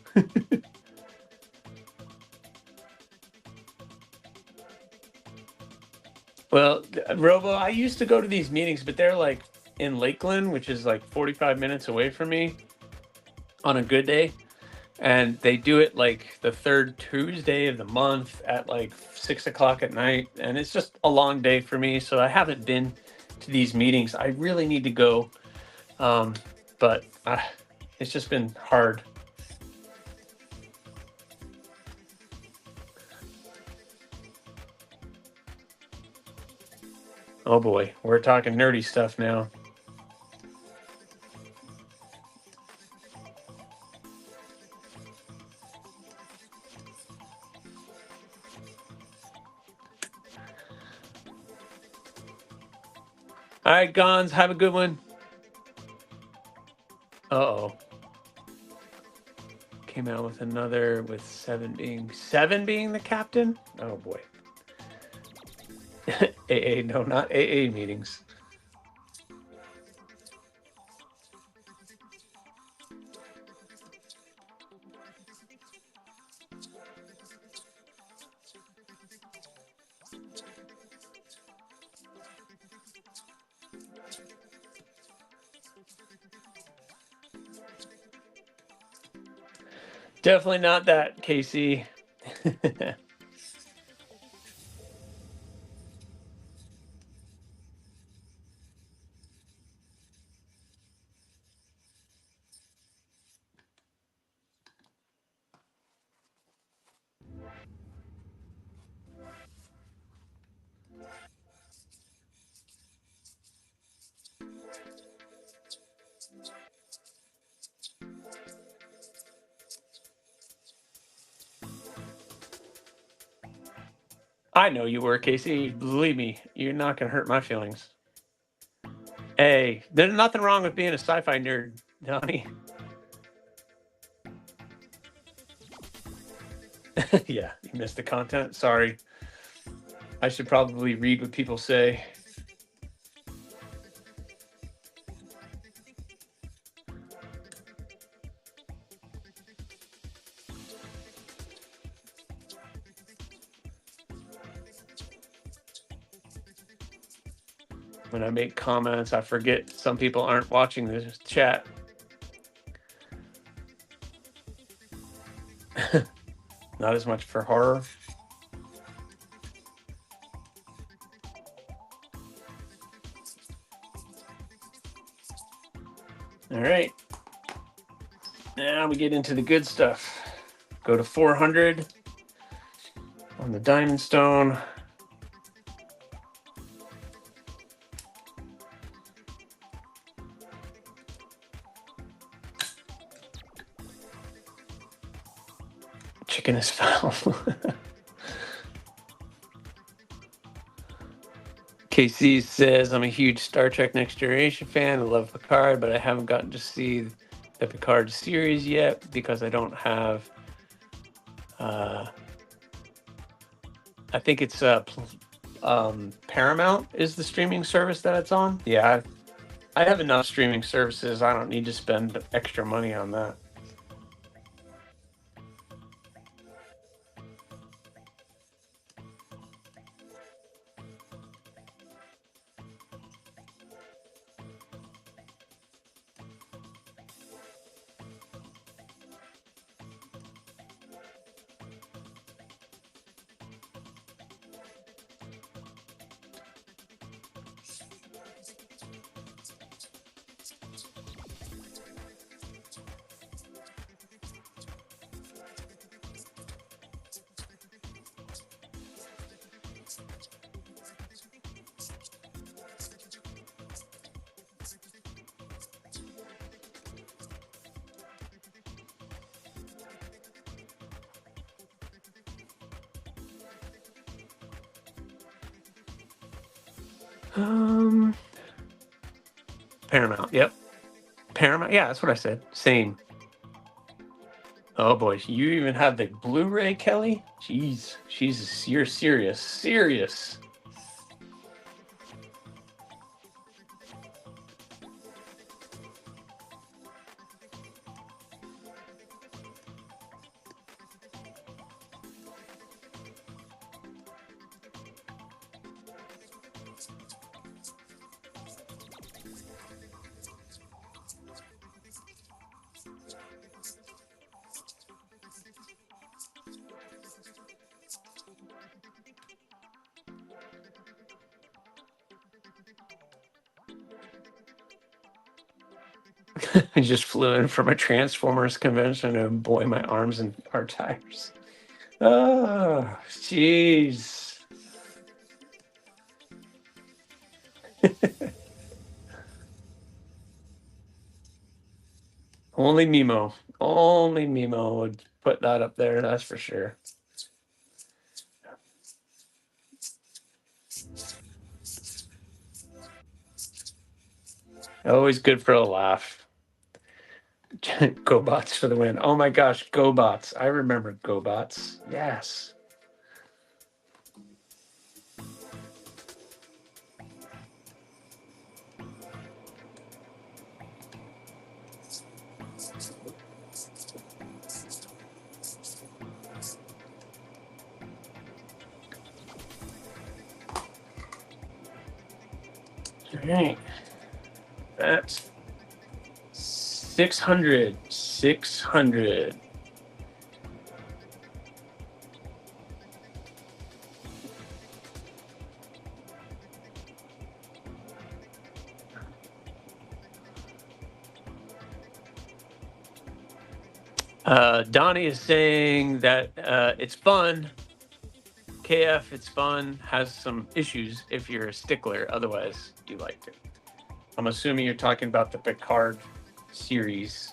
Well, Robo, I used to go to these meetings, but they're like in Lakeland, which is like 45 minutes away from me on a good day. And they do it like the third Tuesday of the month at like 6 o'clock at night. And it's just a long day for me. So I haven't been to these meetings. I really need to go. But it's just been hard. Oh boy, we're talking nerdy stuff now. All right, Gons, have a good one. Uh-oh. Came out with another with seven being the captain. Oh boy. AA, no, not AA meetings. Definitely not that, Casey. I know you were, Casey. Believe me, you're not going to hurt my feelings. Hey, there's nothing wrong with being a sci-fi nerd, Donnie. Yeah, you missed the content. Sorry. I should probably read what people say. When I make comments, I forget some people aren't watching the chat. Not as much for horror. All right. Now we get into the good stuff. Go to 400 on the diamond stone. Chicken is foul. KC says, I'm a huge Star Trek Next Generation fan. I love Picard, but I haven't gotten to see the Picard series yet because I don't have. I think it's Paramount is the streaming service that it's on. Yeah, I have enough streaming services. I don't need to spend extra money on that. Paramount. Yep. Paramount. Yeah, that's what I said. Same. Oh boy, you even have the Blu-ray, Kelly? Jeez, you're serious. I just flew in from a Transformers convention and boy, my arms and our tires. Oh, jeez. Only Mimo would put that up there, that's for sure. Always good for a laugh. GoBots for the win. Oh my gosh, GoBots. I remember GoBots. Yes. All right. That's 600. 600. Donnie is saying that it's fun. KF, it's fun. Has some issues if you're a stickler. Otherwise, you liked it. I'm assuming you're talking about the Picard series.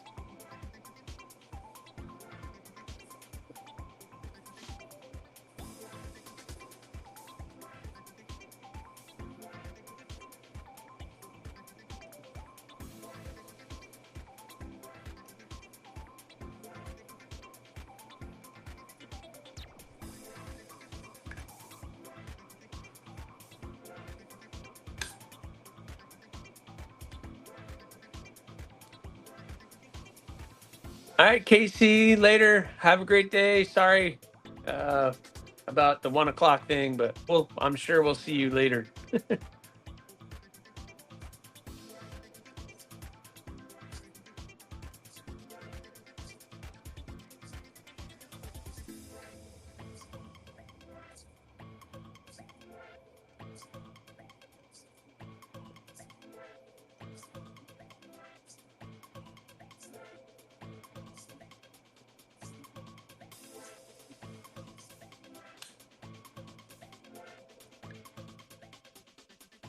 All right, Casey, later. Have a great day. Sorry about the 1 o'clock thing, but I'm sure we'll see you later.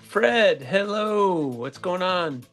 Fred, hello. What's going on?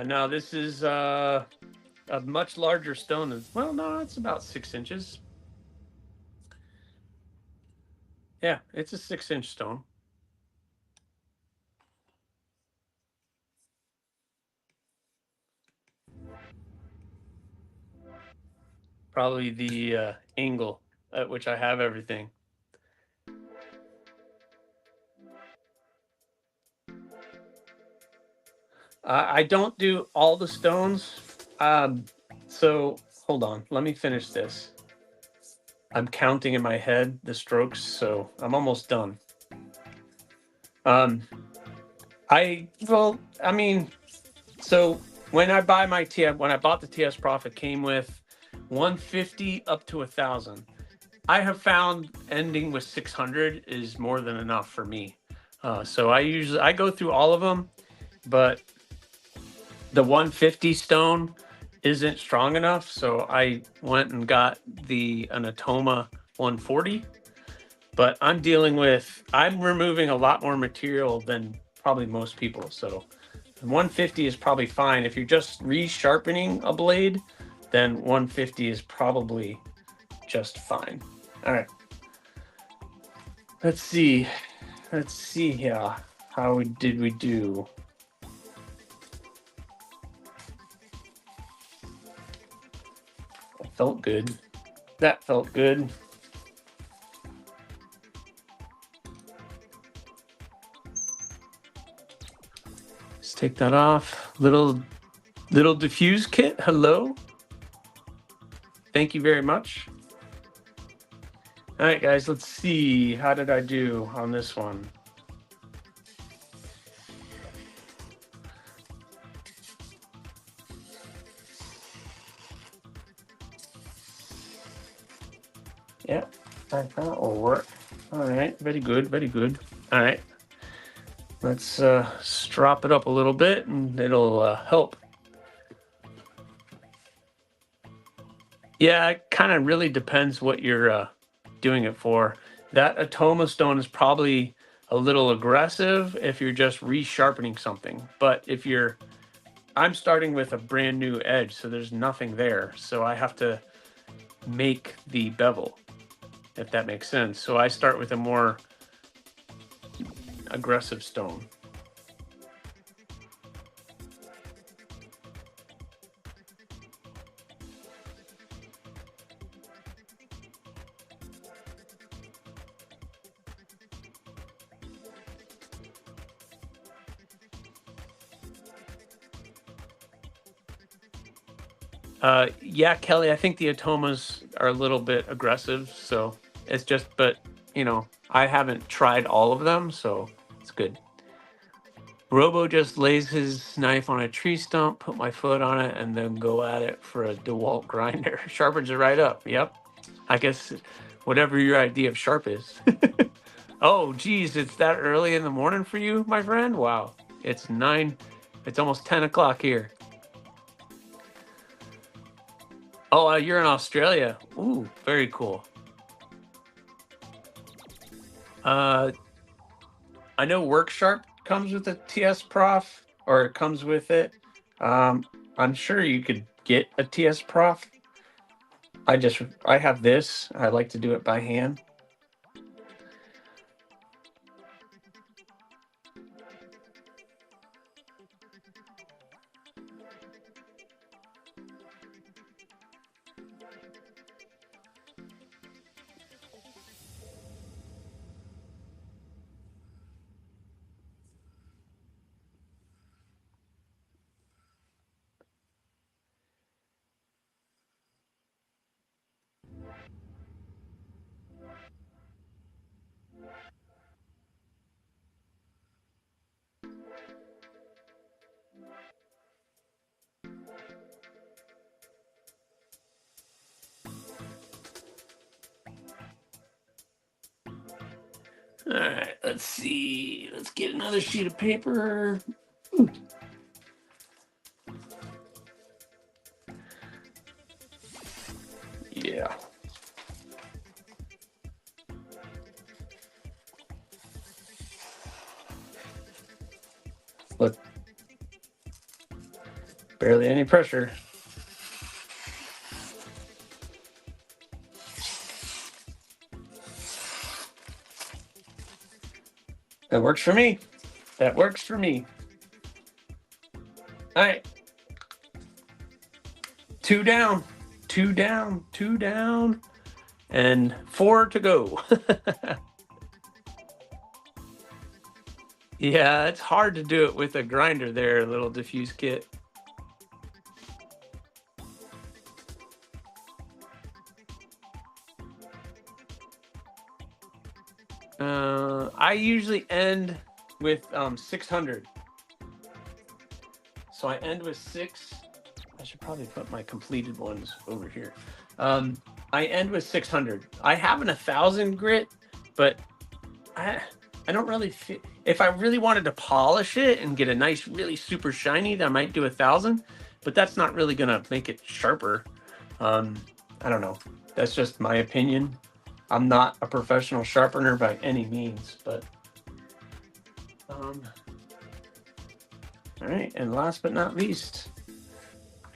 Now this is a much larger stone. Well, no, it's about 6 inches. Yeah, it's a 6-inch stone. Probably the angle at which I have everything. I don't do all the stones. So hold on, let me finish this. I'm counting in my head the strokes, so I'm almost done. I mean, so when I buy my TS, when I bought the TS Prof, it came with 150 up to 1,000. I have found ending with 600 is more than enough for me. So I go through all of them, but the 150 stone isn't strong enough, so I went and got an Atoma 140. But I'm removing a lot more material than probably most people. So 150 is probably fine. If you're just resharpening a blade, then 150 is probably just fine. All right. Let's see here. How did we do? That felt good. That felt good. Let's take that off. Little diffuse kit. Hello. Thank you very much. All right, guys, let's see. How did I do on this one? Yeah, that will work. All right, very good, very good. All right, let's strop it up a little bit and it'll help. Yeah, it kind of really depends what you're doing it for. That Atoma stone is probably a little aggressive if you're just resharpening something. But if I'm starting with a brand new edge, so there's nothing there. So I have to make the bevel, if that makes sense. So I start with a more aggressive stone. Yeah, Kelly, I think the Atomas are a little bit aggressive, so it's just, but I haven't tried all of them, so it's good. Robo just lays his knife on a tree stump, put my foot on it, and then go at it for a DeWalt grinder. Sharpens it right up. Yep. I guess whatever your idea of sharp is. Oh, geez, it's that early in the morning for you, my friend? Wow. It's almost 10 o'clock here. Oh, you're in Australia. Ooh, very cool. I know WorkSharp comes with a TS Prof, or it comes with it. I'm sure you could get a TS Prof. I have this. I like to do it by hand. All right, let's see. Let's get another sheet of paper. Ooh. Yeah. Look, barely any pressure. That works for me. That works for me. All right. 2 down, 2 down, 2 down, and 4 to go. Yeah, it's hard to do it with a grinder there, little diffuse kit. I usually end with 600. So I end with 6. I should probably put my completed ones over here. I end with 600. I have an 1,000 grit, but I don't really feel, if I really wanted to polish it and get a nice, really super shiny, then I might do 1,000. But that's not really gonna make it sharper. I don't know. That's just my opinion. I'm not a professional sharpener by any means, but all right. And last but not least,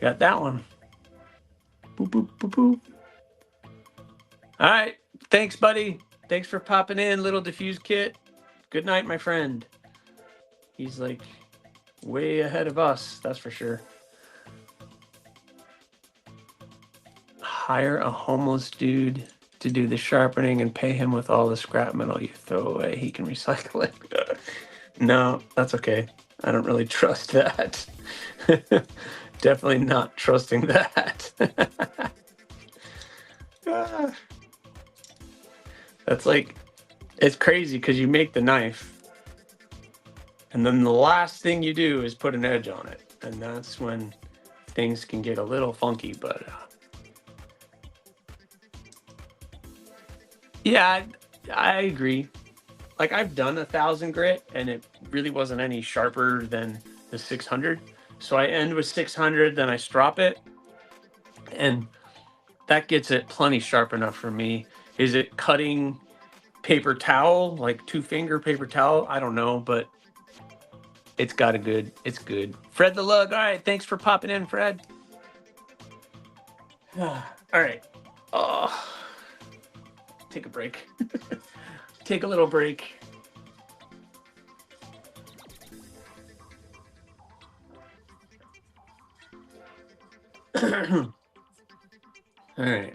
got that one. Boop, boop, boop, boop. All right. Thanks, buddy. Thanks for popping in, little diffuse kit. Good night, my friend. He's like way ahead of us, that's for sure. Hire a homeless dude to do the sharpening and pay him with all the scrap metal you throw away. He can recycle it. No, that's okay. I don't really trust that. Definitely not trusting that. That's like, it's crazy because you make the knife and then the last thing you do is put an edge on it. And that's when things can get a little funky, but yeah, I agree. Like I've done 1,000 grit and it really wasn't any sharper than the 600. So I end with 600, then I strop it, and that gets it plenty sharp enough for me. Is it cutting paper towel, like 2-finger paper towel? I don't know, but it's got a good, it's good. Fred the Lug, all right, thanks for popping in, Fred. All right. Oh, take a break. Take a little break. All right.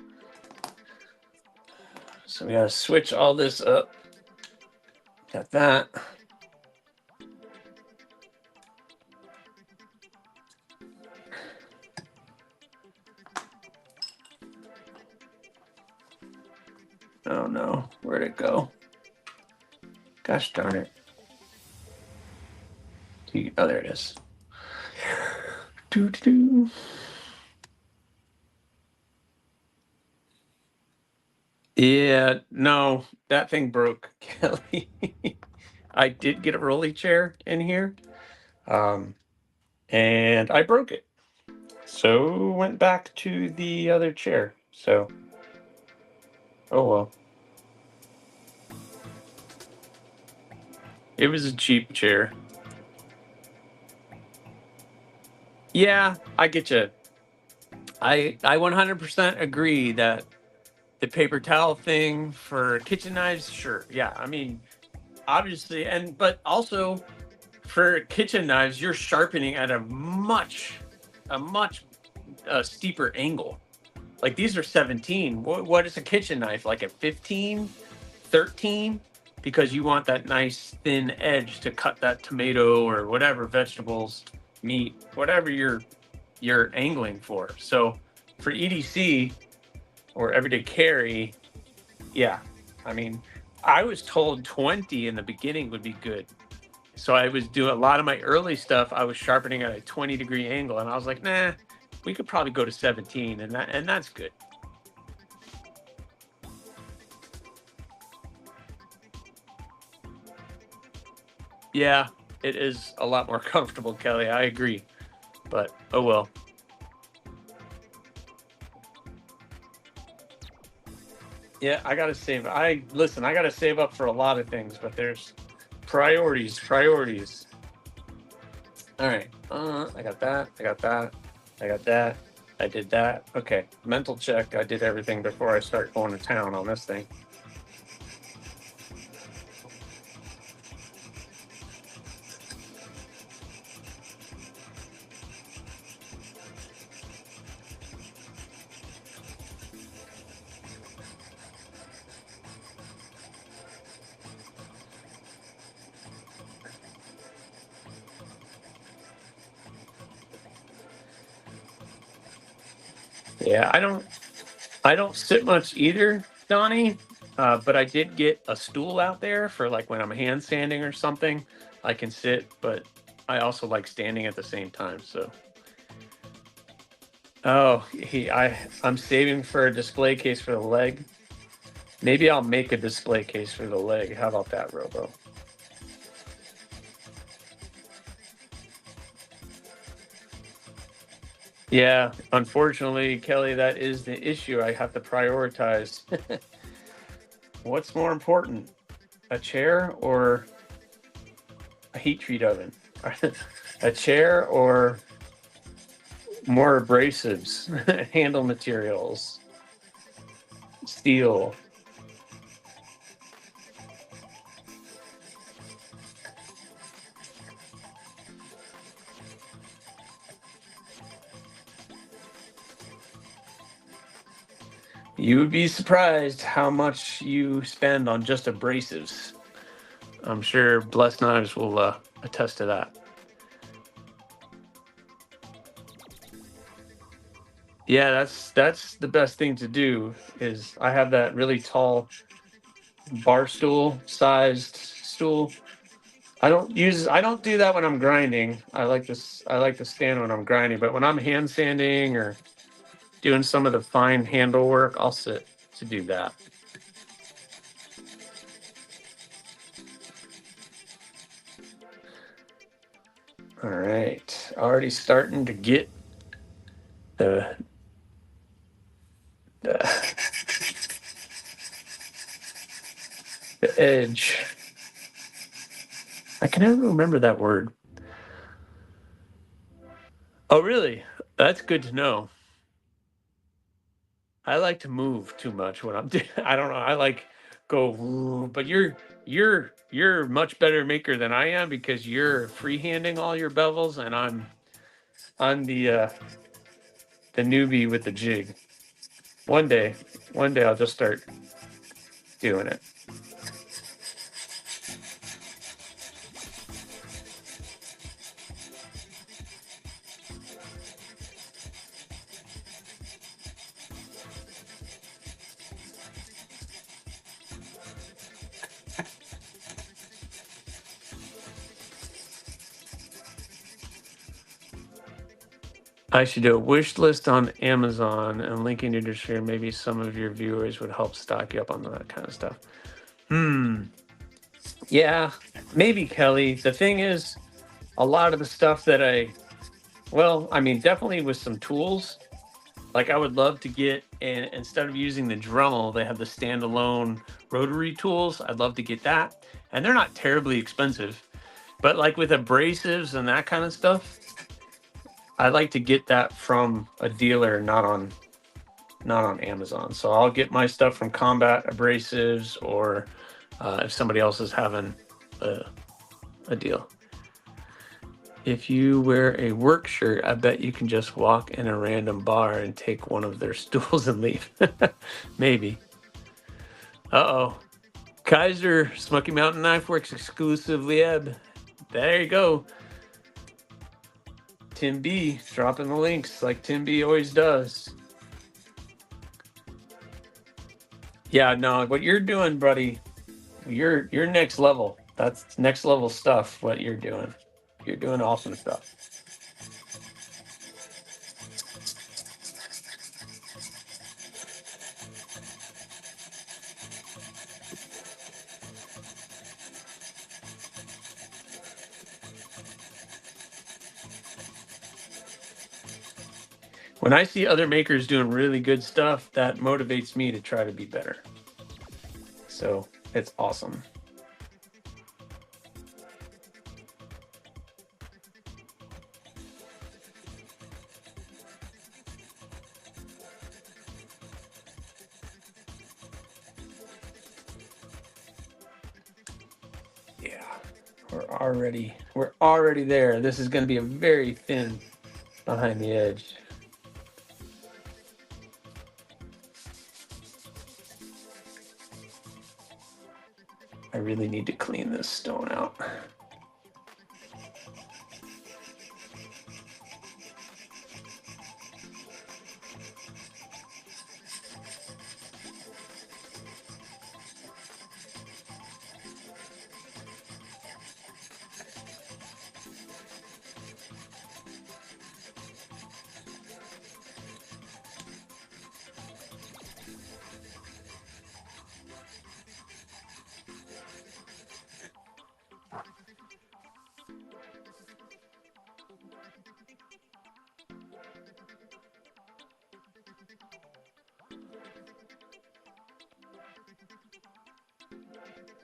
So we gotta switch all this up. Got that. Oh no, where'd it go? Gosh darn it. Oh, there it is. Doo-doo-doo. Yeah, no, that thing broke, Kelly. I did get a rolly chair in here, and I broke it. So went back to the other chair. So, oh well. It was a cheap chair. Yeah, I get you. I 100% agree that the paper towel thing for kitchen knives, sure. Yeah, I mean, obviously, but also for kitchen knives, you're sharpening at a much steeper angle. Like these are 17. What is a kitchen knife? Like a 15, 13? Because you want that nice thin edge to cut that tomato or whatever vegetables, meat, whatever you're angling for. So for EDC or everyday carry, yeah. I mean, I was told 20 in the beginning would be good. So I was doing a lot of my early stuff. I was sharpening at a 20-degree angle, and I was like, nah, we could probably go to 17, and that's good. Yeah, it is a lot more comfortable, Kelly. I agree. But oh well. Yeah, I gotta save. I gotta save up for a lot of things, but there's priorities. All right. I got that. I got that. I got that. I did that. Okay. Mental check. I did everything before I start going to town on this thing. Yeah, I don't sit much either, Donnie. But I did get a stool out there for like when I'm hand sanding or something. I can sit, but I also like standing at the same time. So, oh, I'm saving for a display case for the leg. Maybe I'll make a display case for the leg. How about that, Robo? Yeah, unfortunately, Kelly, that is the issue. I have to prioritize. What's more important, a chair or a heat treat oven? A chair or more abrasives, handle materials, steel? You would be surprised how much you spend on just abrasives. I'm sure Blessed Knives will attest to that. Yeah, that's the best thing to do. Is I have that really tall bar stool sized stool. I don't do that when I'm grinding. I like to stand when I'm grinding, but when I'm hand sanding or doing some of the fine handle work, I'll sit to do that. All right. Already starting to get the the, the edge. I can never remember that word. Oh, really? That's good to know. I like to move too much when I'm doing. I don't know. I like go, but you're much better maker than I am because you're freehanding all your bevels, and I'm the newbie with the jig. One day, one day I'll just start doing it. I should do a wish list on Amazon and link in your description. Maybe some of your viewers would help stock you up on that kind of stuff. Yeah, maybe Kelly. The thing is, a lot of the stuff that I mean, definitely with some tools. Like I would love to get, and instead of using the Dremel, they have the standalone rotary tools. I'd love to get that, and they're not terribly expensive. But like with abrasives and that kind of stuff, I like to get that from a dealer, not on Amazon. So I'll get my stuff from Combat Abrasives, or if somebody else is having a deal. If you wear a work shirt, I bet you can just walk in a random bar and take one of their stools and leave. Maybe. Uh-oh. Kaiser, Smoky Mountain Knife Works exclusively Eb. There you go. Tim B dropping the links like Tim B always does. Yeah, no, what you're doing, buddy, you're next level. That's next level stuff, what you're doing. You're doing awesome stuff. When I see other makers doing really good stuff, that motivates me to try to be better. So it's awesome. Yeah, we're already there. This is going to be a very thin behind the edge. I really need to clean this stone out.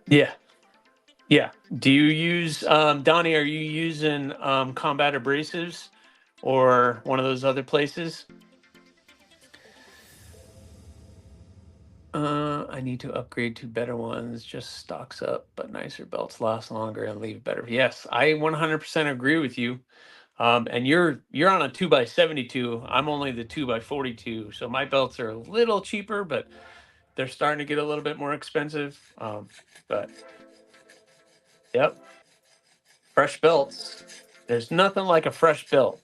Yeah. Yeah. Do you use, Donnie, are you using Combat Abrasives or one of those other places? I need to upgrade to better ones. Just stocks up, but nicer belts last longer and leave better. Yes, I 100% agree with you. And you're on a 2x72. I'm only the 2x42, so my belts are a little cheaper, but they're starting to get a little bit more expensive. But yep, fresh belts. There's nothing like a fresh belt.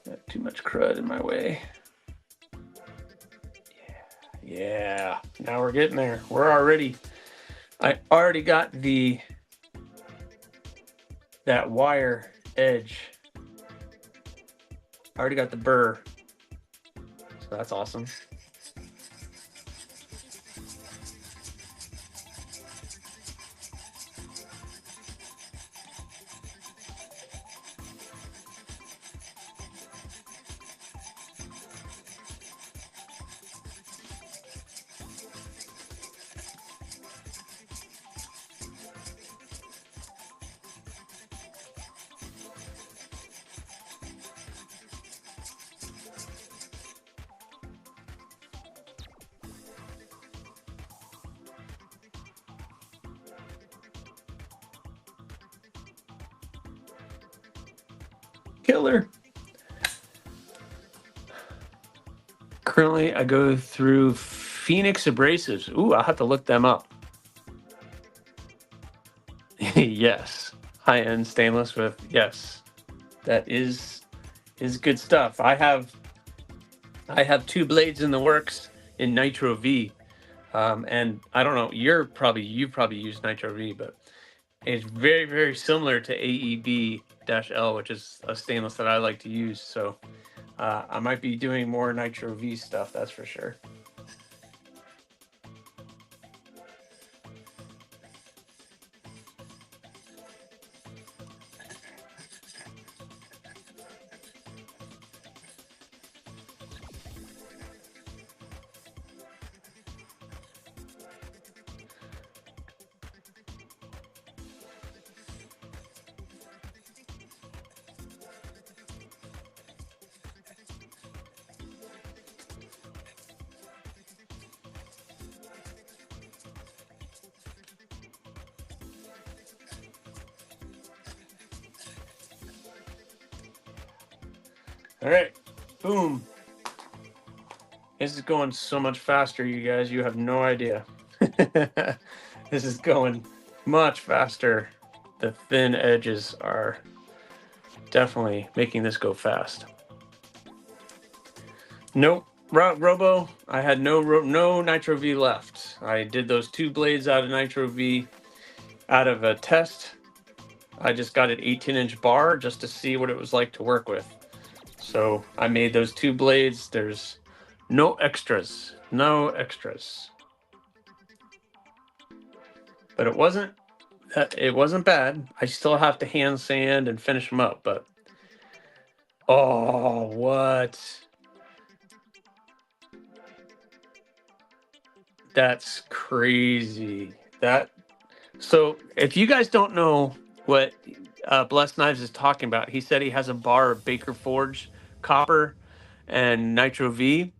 Got too much crud in my way. Yeah. Now we're getting there. I already got that wire edge. I already got the burr. So that's awesome. Killer. Currently, I go through Phoenix Abrasives. Ooh, I'll have to look them up. Yes. High-end stainless with, yes. That is good stuff. I have 2 blades in the works in Nitro V. And I don't know, you've probably used Nitro V, but it's very, very similar to AEB-L, which is a stainless that I like to use. So I might be doing more Nitro V stuff, that's for sure. All right, boom. This is going so much faster, you guys. You have no idea. This is going much faster. The thin edges are definitely making this go fast. Nope. Robo, I had no Nitro V left. I did those 2 blades out of Nitro V out of a test. I just got an 18-inch bar just to see what it was like to work with. So I made those 2 blades. There's no extras. No extras. But it wasn't bad. I still have to hand sand and finish them up, but oh, what? That's crazy. So if you guys don't know what Blessed Knives is talking about, he said he has a bar of Baker Forge copper and Nitro V.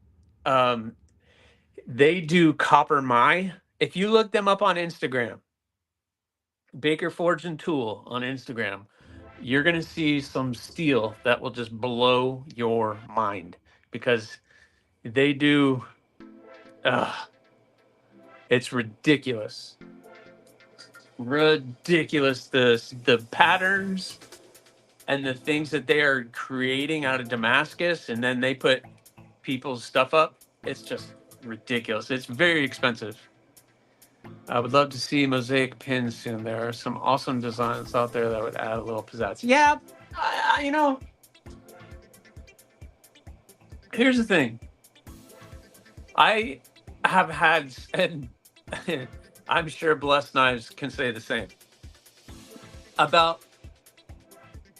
They do copper my. If you look them up on Instagram, Baker Forge and Tool on Instagram, you're going to see some steel that will just blow your mind because they do. It's ridiculous. Ridiculous. The patterns and the things that they are creating out of Damascus, and then they put people's stuff up. It's just ridiculous. It's very expensive. I would love to see mosaic pins soon. There are some awesome designs out there that would add a little pizzazz. Yeah, you know, Here's the thing. I have had, and I'm sure Blessed Knives can say the same. About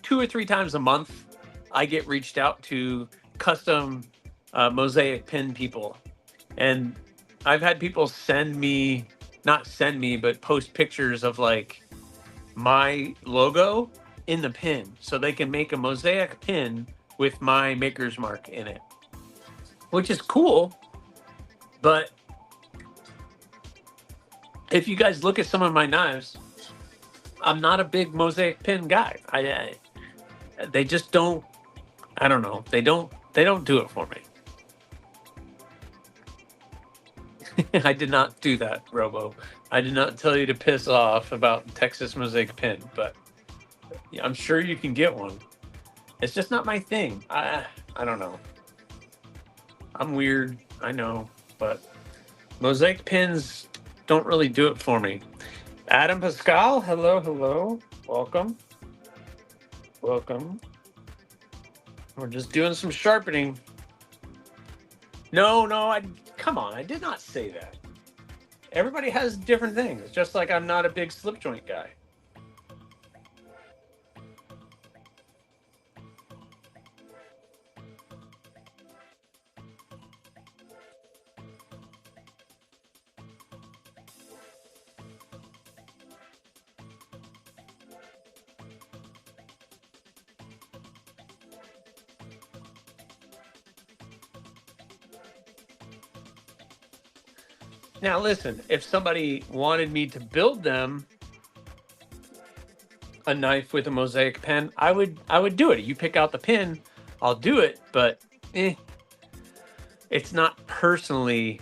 2 or 3 times a month, I get reached out to custom mosaic pin people. And I've had people send me, not send me, but post pictures of like my logo in the pin so they can make a mosaic pin with my maker's mark in it, which is cool. But if you guys look at some of my knives, I'm not a big mosaic pin guy. They just don't. I don't know. They don't do it for me. I did not do that, Robo. I did not tell you to piss off about Texas mosaic pin, but I'm sure you can get one. It's just not my thing. I don't know. I'm weird. I know, but mosaic pins don't really do it for me. Adam Pascal, hello. Welcome. We're just doing some sharpening. No, come on. I did not say that. Everybody has different things. Just like I'm not a big slip joint guy. Now listen, if somebody wanted me to build them a knife with a mosaic pen, I would do it. You pick out the pin, I'll do it, but it's not personally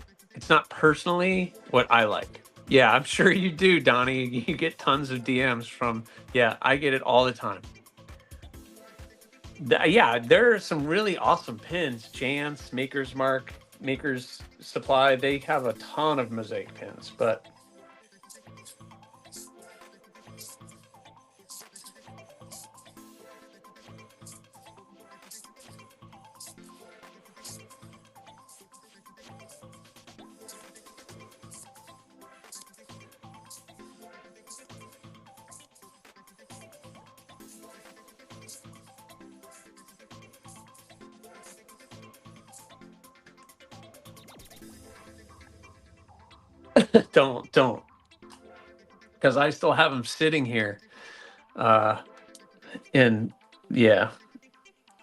what I like. Yeah, I'm sure you do, Donnie. You get tons of DMs from, yeah, I get it all the time. Yeah, there are some really awesome pins. Jantz, Maker's Mark, Maker's Supply, they have a ton of mosaic pins, but don't. Because I still have them sitting here. And yeah,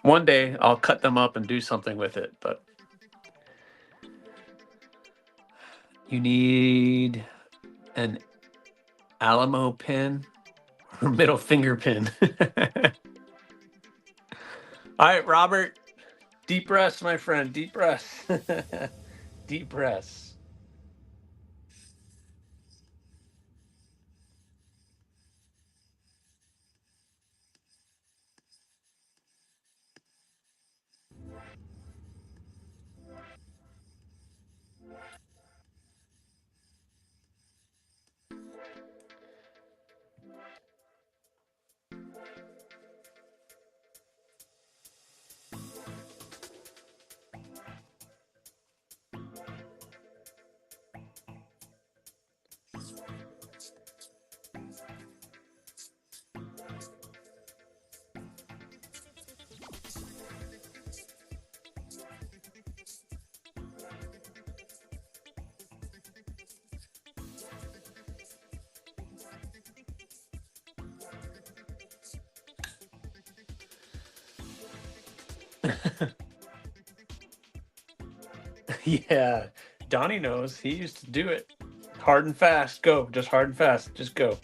one day I'll cut them up and do something with it, but you need an Alamo pin or middle finger pin. All right, Robert, deep breaths, my friend, deep breaths. Deep breaths. Yeah, Donnie knows. He used to do it. Hard and fast, go. Just hard and fast, just go.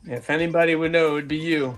If anybody would know, it'd be you.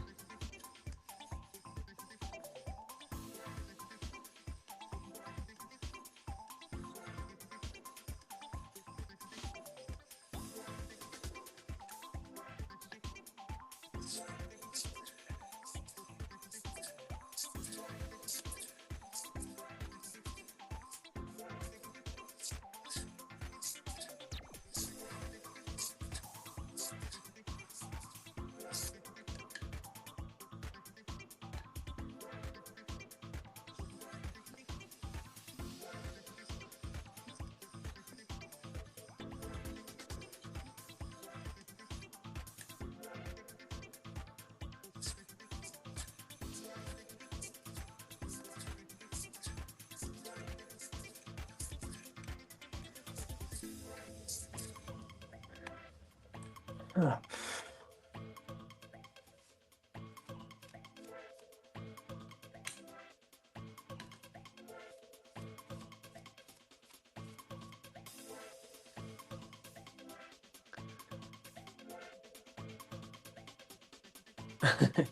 Ugh.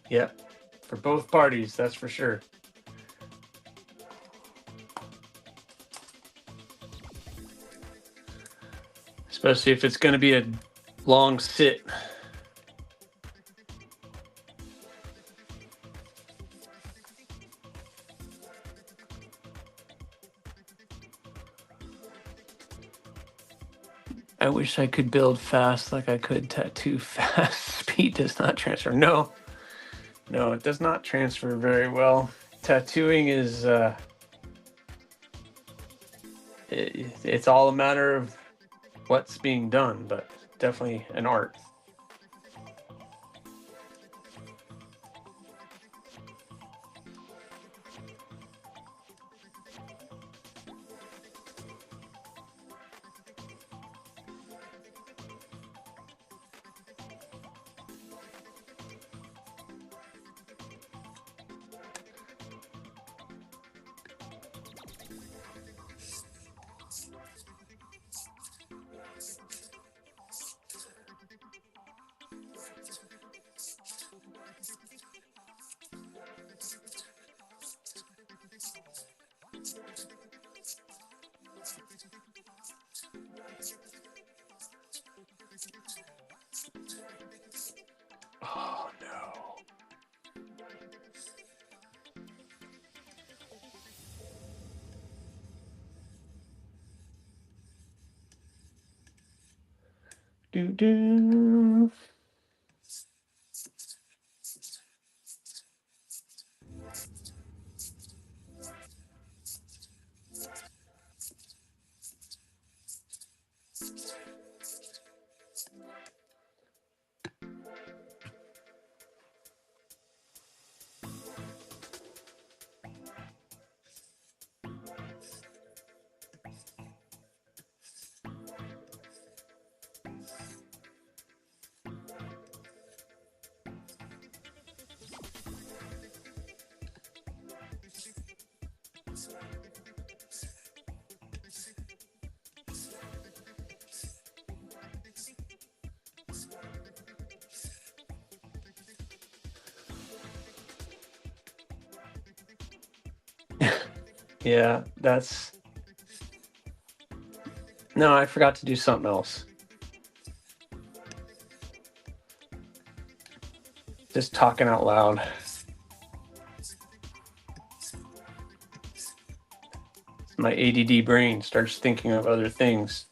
Yep, for both parties, that's for sure. Especially if it's going to be a long sit. I wish I could build fast like I could tattoo fast. Speed does not transfer. No, it does not transfer very well. Tattooing is, it's all a matter of what's being done, but definitely an art. Oh no. Do do. Yeah, that's. No, I forgot to do something else. Just talking out loud. My ADD brain starts thinking of other things.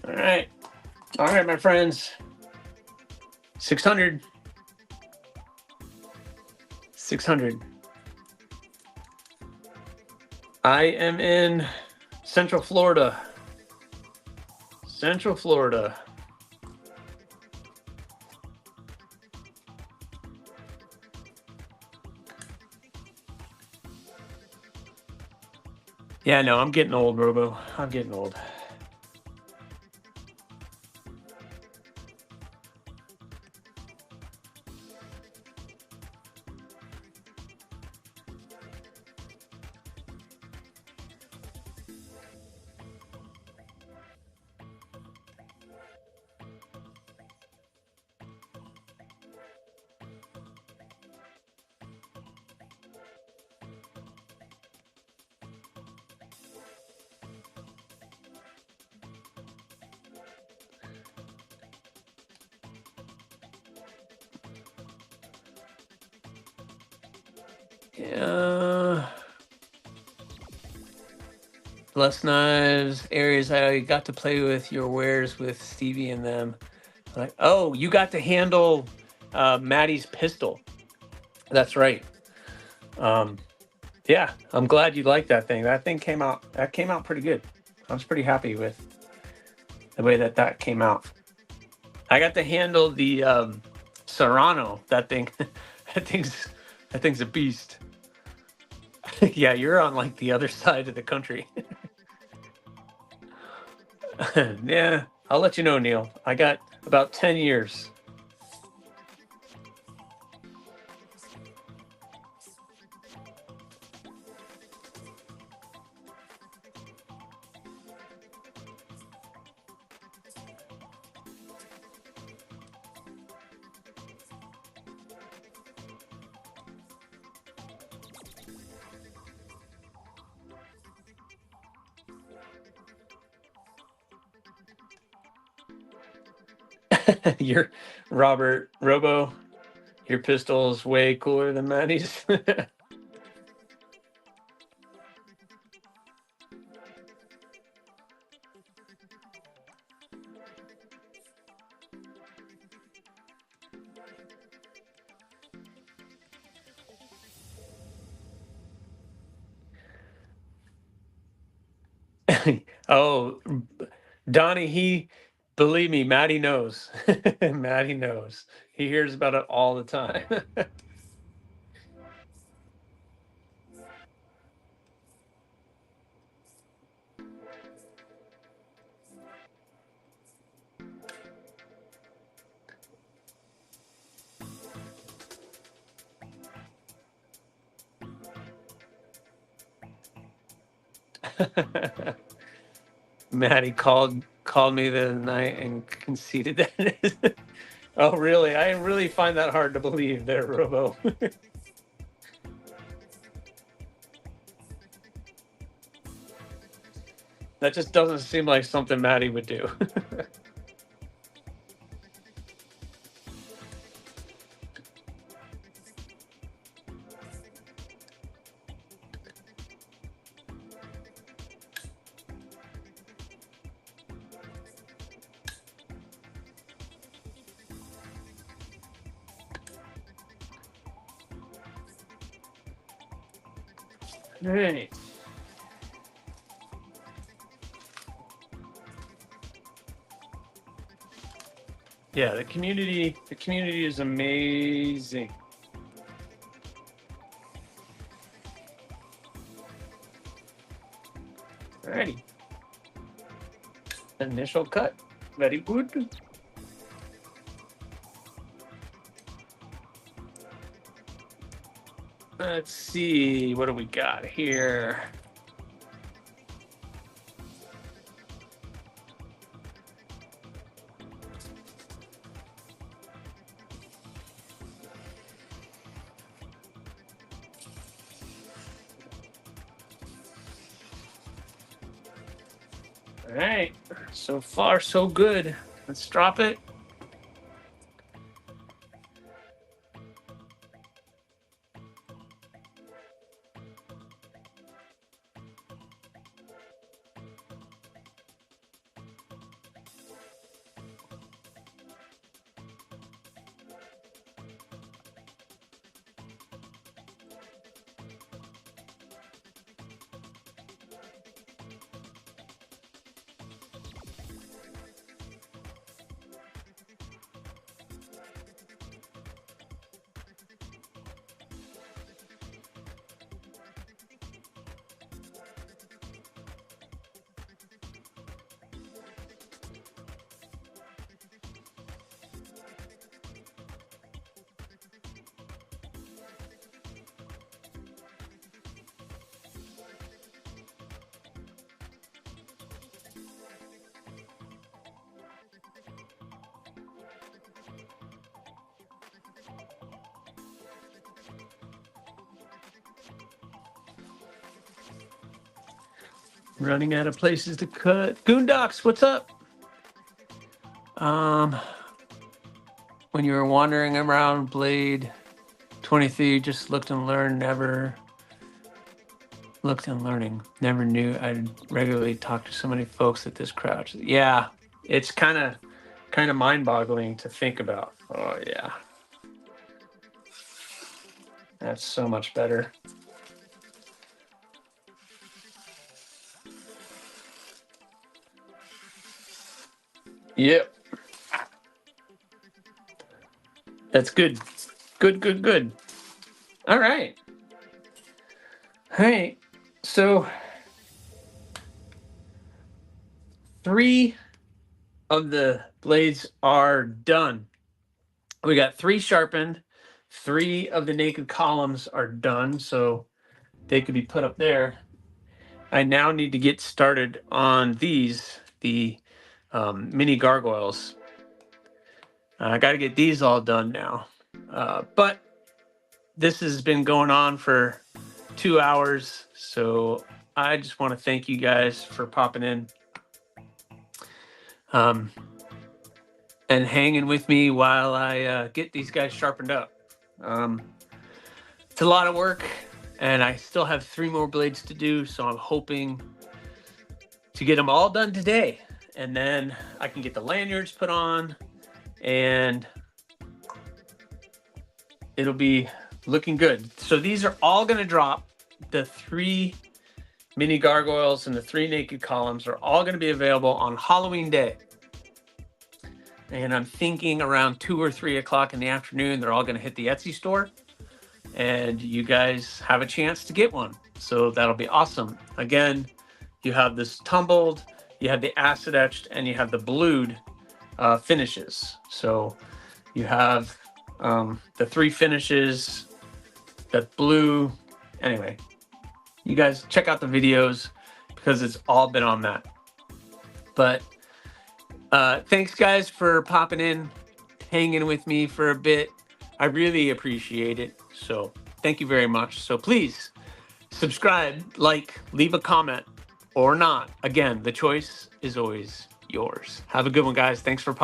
All right, my friends. 600. 600. I am in Central Florida. Central Florida. Yeah, no, I'm getting old, Robo. I'm getting old. Yeah. Bless Knives, Aries, I got to play with your wares with Stevie and them. Like, oh, you got to handle Maddie's pistol. That's right. Yeah, I'm glad you liked that thing. That came out pretty good. I was pretty happy with the way that came out. I got to handle the Serrano. That thing's a beast. Yeah, you're on like the other side of the country. Yeah, I'll let you know, Neil. I got about 10 years. Your Robert Robo, your pistol is way cooler than Maddie's. Oh, Donnie, believe me, Maddie knows. Maddie knows. He hears about it all the time. Maddie called me the other night and conceded that. Oh, really? I really find that hard to believe there, Robo. That just doesn't seem like something Maddie would do. Right. Yeah, the community is amazing. Alrighty. Initial cut. Very good. Let's see, what do we got here? All right, so far so good. Let's drop it. Running out of places to cut. Goondocks, what's up? When you were wandering around Blade 23, you just looked and learned, never looked and learning. Never knew I'd regularly talk to so many folks at this crouch. Yeah, it's kind of mind-boggling to think about. Oh yeah. That's so much better. Yep. That's good. Good. All right. right, so 3 of the blades are done. We got 3 sharpened. 3 of the naked columns are done, so they could be put up there. I now need to get started on these, the mini gargoyles. I got to get these all done now. But this has been going on for 2 hours, so I just want to thank you guys for popping in and hanging with me while I get these guys sharpened up. It's a lot of work, and I still have 3 more blades to do, so I'm hoping to get them all done today, and then I can get the lanyards put on, and it'll be looking good. So these are all going to drop. The 3 mini gargoyles and the 3 naked columns are all going to be available on Halloween Day. And I'm thinking around 2 or 3 o'clock in the afternoon, they're all going to hit the Etsy store, and you guys have a chance to get one. So that'll be awesome. Again, you have this tumbled, you have the acid etched, and you have the blued finishes. So you have the 3 finishes, the blue. Anyway, you guys check out the videos because it's all been on that. But thanks guys for popping in, hanging with me for a bit. I really appreciate it. So thank you very much. So please subscribe, like, leave a comment or not. Again, the choice is always yours. Have a good one, guys. Thanks for popping.